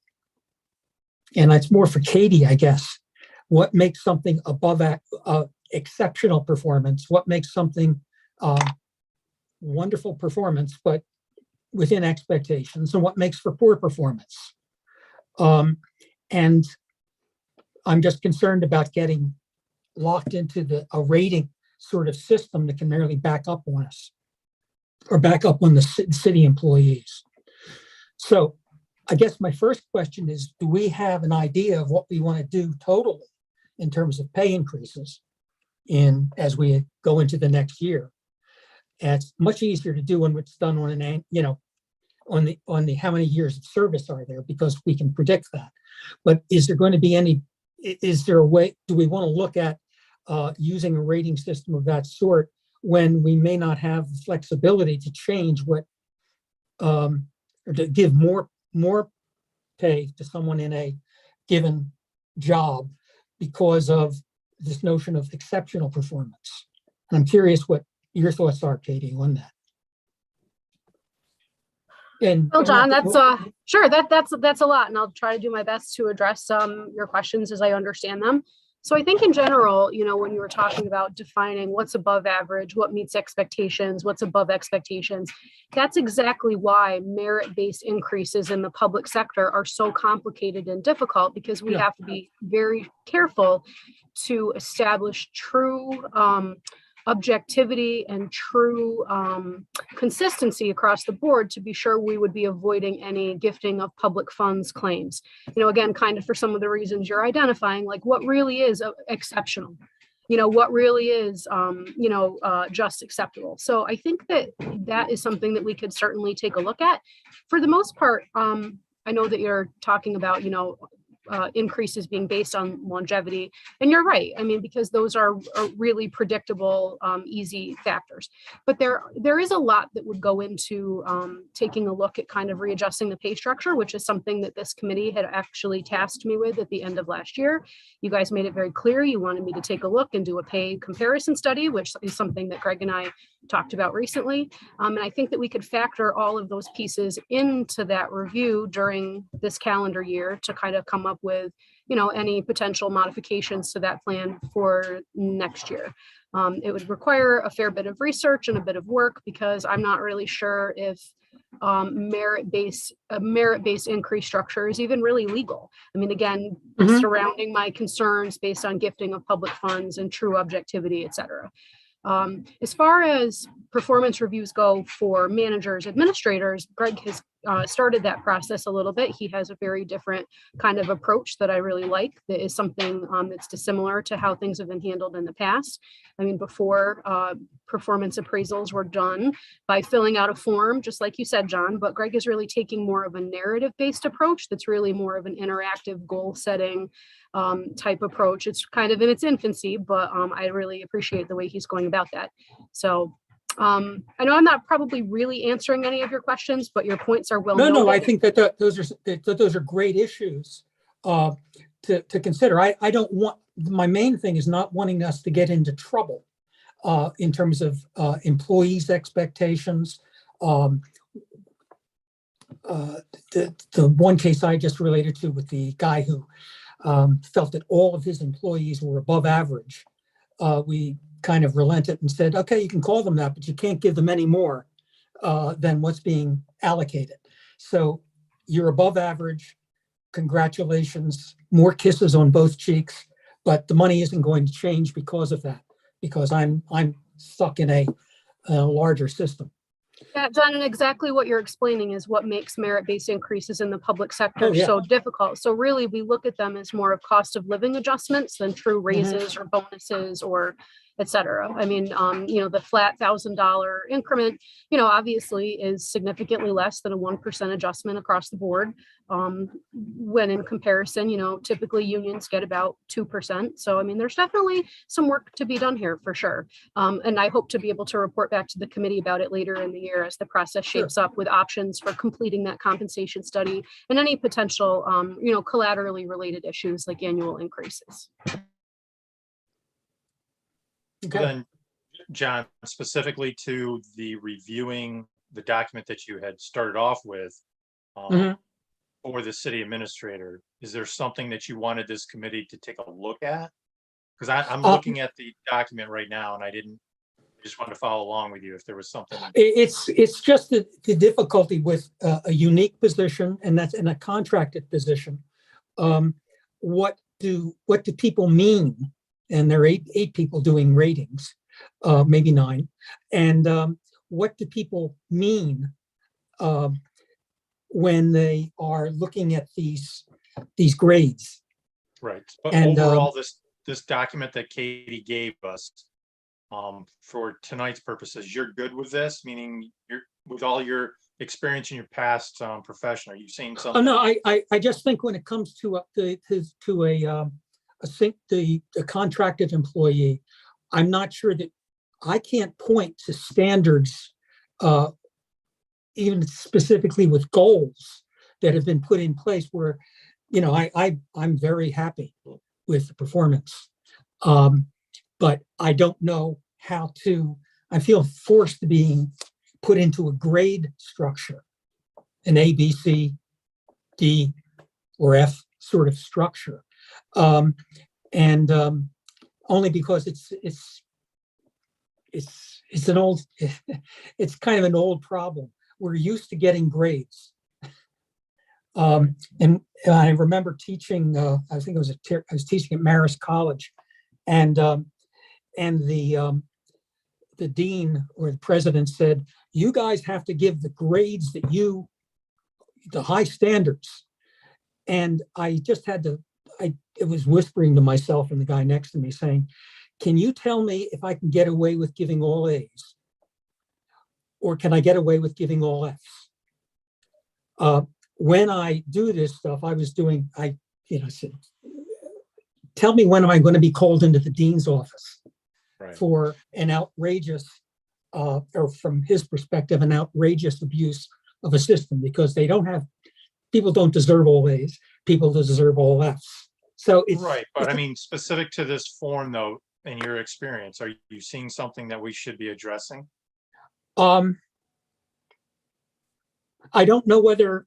And it's more for Katie, I guess. What makes something above exceptional performance? What makes something wonderful performance, but within expectations? And what makes for poor performance? And I'm just concerned about getting locked into a rating sort of system that can merely back up on us, or back up on the city employees. So I guess my first question is, do we have an idea of what we want to do totally in terms of pay increases as we go into the next year? And it's much easier to do when it's done on on the how many years of service are there, because we can predict that. But is there going to be is there a way, do we want to look at using a rating system of that sort when we may not have the flexibility to change what, or to give more pay to someone in a given job because of this notion of exceptional performance. And I'm curious what your thoughts are, Katie, on that. And Well, John, that's sure, that's a lot, and I'll try to do my best to address your questions as I understand them. So I think in general, you know, when you were talking about defining what's above average, what meets expectations, what's above expectations, that's exactly why merit-based increases in the public sector are so complicated and difficult, because we have to be very careful to establish true objectivity and true consistency across the board to be sure we would be avoiding any gifting of public funds claims. You know, again, kind of for some of the reasons you're identifying, like what really is exceptional, you know, what really is, just acceptable. So I think that is something that we could certainly take a look at. For the most part, I know that you're talking about, increases being based on longevity. And you're right. I mean, because those are really predictable, easy factors. But there is a lot that would go into taking a look at kind of readjusting the pay structure, which is something that this committee had actually tasked me with at the end of last year. You guys made it very clear you wanted me to take a look and do a pay comparison study, which is something that Greg and I talked about recently. And I think that we could factor all of those pieces into that review during this calendar year to kind of come up with, any potential modifications to that plan for next year. It would require a fair bit of research and a bit of work, because I'm not really sure if merit-based increase structure is even really legal. I mean, again, surrounding my concerns based on gifting of public funds and true objectivity, et cetera. As far as performance reviews go for managers, administrators, Greg has started that process a little bit. He has a very different kind of approach that I really like. That is something that's dissimilar to how things have been handled in the past. I mean, before performance appraisals were done by filling out a form, just like you said, John, but Greg is really taking more of a narrative-based approach that's really more of an interactive goal-setting type approach. It's kind of in its infancy, but I really appreciate the way he's going about that. So I know I'm not probably really answering any of your questions, but your points are well noted. No, I think that those are great issues to consider. I don't want, my main thing is not wanting us to get into trouble in terms of employees' expectations. The one case I just related to with the guy who felt that all of his employees were above average. We kind of relented and said, okay, you can call them that, but you can't give them any more than what's being allocated. So you're above average. Congratulations, more kisses on both cheeks, but the money isn't going to change because of that, because I'm stuck in a larger system. Yeah, John, and exactly what you're explaining is what makes merit-based increases in the public sector so difficult. So really, we look at them as more of cost of living adjustments than true raises or bonuses or et cetera. I mean, the flat $1,000 increment, obviously is significantly less than a 1% adjustment across the board. When in comparison, typically unions get about 2%. So, I mean, there's definitely some work to be done here for sure. And I hope to be able to report back to the committee about it later in the year as the process shapes up with options for completing that compensation study and any potential, collaterally related issues like annual increases. Okay. Then, John, specifically to the reviewing the document that you had started off with for the city administrator, is there something that you wanted this committee to take a look at? Because I'm looking at the document right now, and I just wanted to follow along with you if there was something. It's just the difficulty with a unique position, and that's in a contracted position. What do people mean? And there are eight people doing ratings, maybe 9. And what do people mean when they are looking at these grades? Right. But and overall, this document that Katie gave us for tonight's purposes, you're good with this? Meaning, you're with all your experience in your past profession, are you seeing something? Oh no, I just think when it comes to a contracted employee, I'm not sure that I can't point to standards, even specifically with goals that have been put in place where, I'm very happy with the performance. But I don't know how to, I feel forced to being put into a grade structure, an A, B, C, D, or F sort of structure. And only because it's an old, it's kind of an old problem. We're used to getting grades. And I remember teaching, I think I was teaching at Marist College, and the dean or the president said, you guys have to give the grades that the high standards. And I just had to, it was whispering to myself and the guy next to me saying, can you tell me if I can get away with giving all A's? Or can I get away with giving all F's? When I do this stuff, I said, tell me when am I going to be called into the dean's office for an outrageous, or from his perspective, an outrageous abuse of a system, because people don't deserve all A's, people deserve all F's. So it's right. But I mean, specific to this form though, in your experience, are you seeing something that we should be addressing? I don't know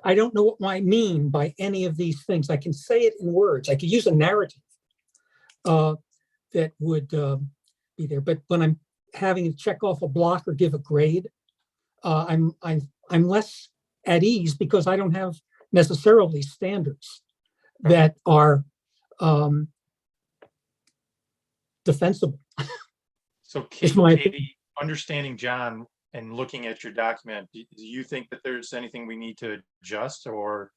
I don't know what I mean by any of these things. I can say it in words. I could use a narrative that would be there. But when I'm having to check off a block or give a grade, I'm less at ease because I don't have necessarily standards that are defensible. So my Katie, understanding John and looking at your document, do you think that there's anything we need to adjust, or?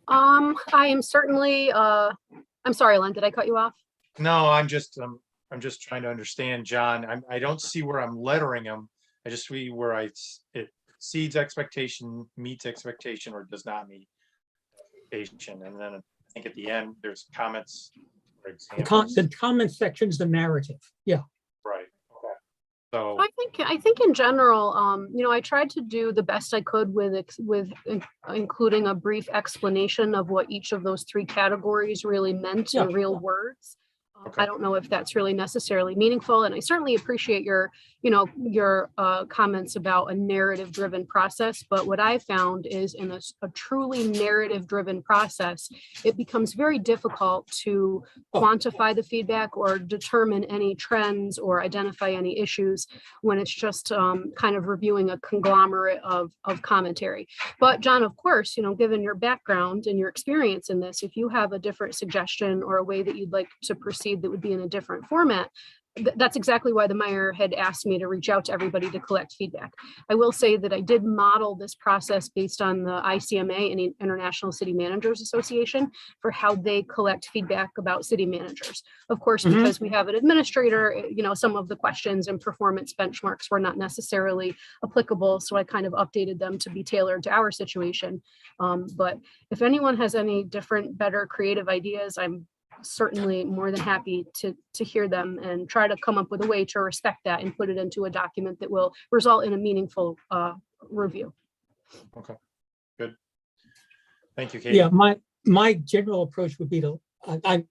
I am certainly, I'm sorry, Len, did I cut you off? No, I'm just trying to understand, John. I don't see where I'm lettering him. I just see where it exceeds expectation, meets expectation, or does not meet expectation. And then I think at the end, there's comments. For examples. The comment section is the narrative. Yeah. Right. Okay. So I think in general, I tried to do the best I could with including a brief explanation of what each of those three categories really meant in real words. Okay. I don't know if that's really necessarily meaningful, and I certainly appreciate your comments about a narrative-driven process. But what I found is in a truly narrative-driven process, it becomes very difficult to quantify the feedback or determine any trends or identify any issues when it's just kind of reviewing a conglomerate of commentary. But John, of course, given your background and your experience in this, if you have a different suggestion or a way that you'd like to proceed that would be in a different format, that's exactly why the mayor had asked me to reach out to everybody to collect feedback. I will say that I did model this process based on the ICMA and International City Managers Association for how they collect feedback about city managers. Of course, because we have an administrator, some of the questions and performance benchmarks were not necessarily applicable. So I kind of updated them to be tailored to our situation. But if anyone has any different, better creative ideas, I'm certainly more than happy to hear them and try to come up with a way to respect that and put it into a document that will result in a meaningful review. okay, good. Thank you, Katie. Yeah, my general approach would be I'm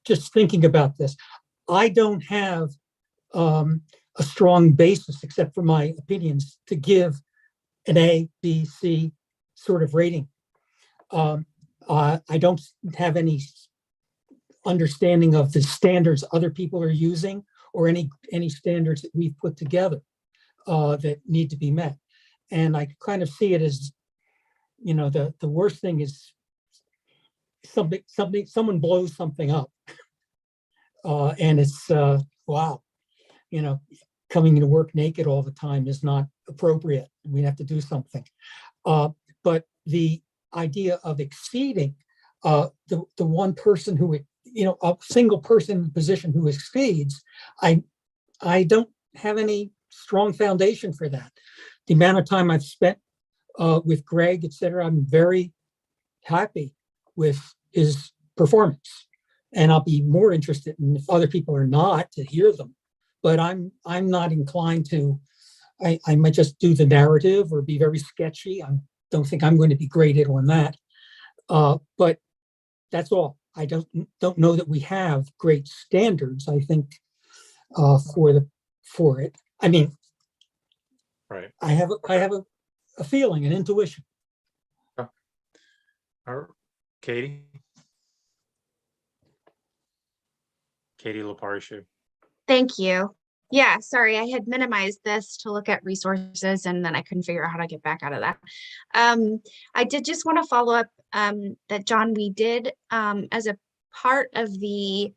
just thinking about this. I don't have a strong basis, except for my opinions, to give an A, B, C sort of rating. I don't have any understanding of the standards other people are using or any standards that we've put together that need to be met. And I kind of see it as, the worst thing is someone blows something up and it's, wow, coming into work naked all the time is not appropriate. We have to do something. But the idea of exceeding the one person who, a single person position who exceeds, I don't have any strong foundation for that. The amount of time I've spent with Greg, et cetera, I'm very happy with his performance. And I'll be more interested in, if other people are not, to hear them. But I'm not inclined to, I might just do the narrative or be very sketchy. I don't think I'm going to be graded on that. But that's all. I don't know that we have great standards, I think, for it. I mean, Right. I have a feeling, an intuition. All right. Katie Laparshu. Thank you. Yeah, sorry, I had minimized this to look at resources and then I couldn't figure out how to get back out of that. I did just want to follow up that John, we did as a part of the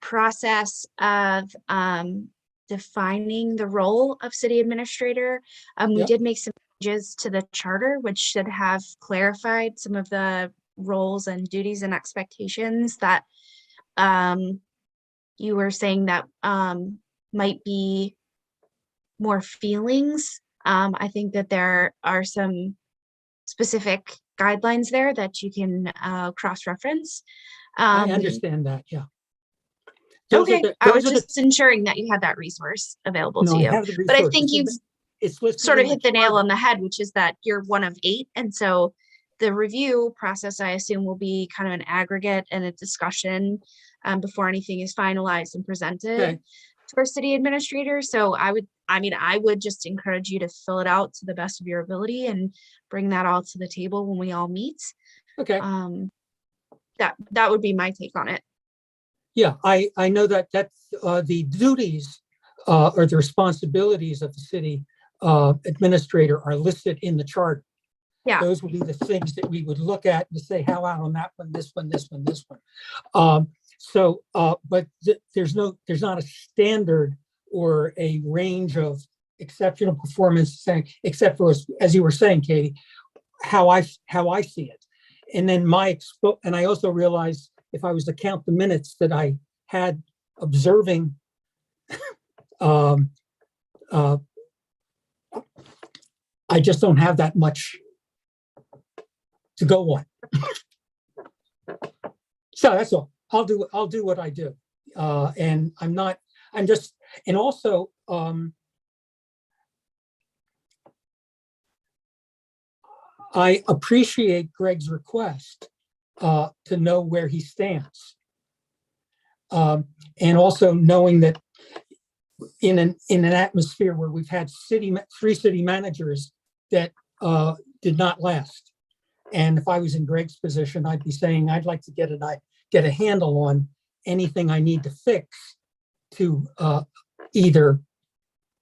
process of defining the role of city administrator, we Yep. did make some changes to the charter, which should have clarified some of the roles and duties and expectations that you were saying that might be more feelings. I think that there are some specific guidelines there that you can cross-reference. I understand that, yeah. Those are Okay, the- I was those are the- just ensuring that you had that resource available No, to I you. have the But I resource. think you've It's listed sort of in hit the nail charter. on the head, which is that you're one of 8. And so the review process, I assume, will be kind of an aggregate and a discussion before anything is finalized and presented Okay. to our city administrator. So I would just encourage you to fill it out to the best of your ability and bring that all to the table when we all meet. Okay. That would be my take on it. Yeah, I know that the duties or the responsibilities of the city administrator are listed in the charter. Yeah. Those would be the things that we would look at and say, how out on that one, this one, this one, this one. But there's not a standard or a range of exceptional performance saying, except for, as you were saying, Katie, how I see it. And then and I also realized if I was to count the minutes that I had observing I just don't have that much to go on. So that's all. I'll do what I do. And also I appreciate Greg's request to know where he stands. And also knowing that in an atmosphere where we've had 3 city managers that did not last. And if I was in Greg's position, I'd be saying, I'd like to get a handle on anything I need to fix to either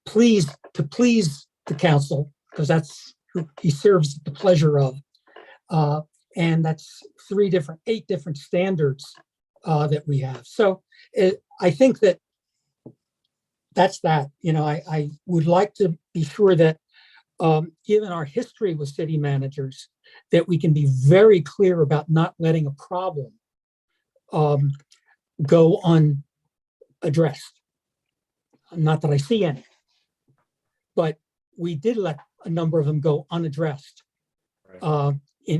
please the council, because that's who he serves at the pleasure of. And that's 8 different standards that we have. So I think that's that. I would like to be sure that given our history with city managers, that we can be very clear about not letting a problem go unaddressed. Not that I see any, but we did let a number of them go unaddressed. Right.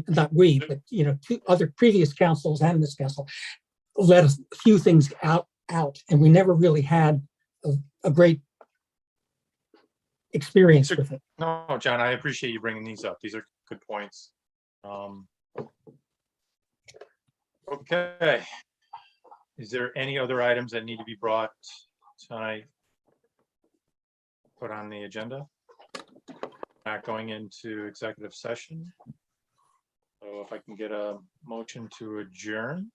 Not we, but 2 other previous councils and this council let a few things out, and we never really had a great experience with it. No, John, I appreciate you bringing these up. These are good points. Okay. Is there any other items that need to be brought tonight? Put on the agenda? Not going into executive session. So if I can get a motion to adjourn.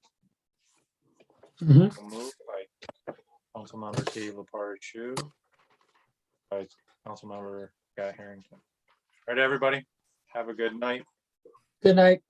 Mhm. Moved by Councilmember Katie Laparshu, by Councilmember Scott Harrington. All right, everybody, have a good night. Good night.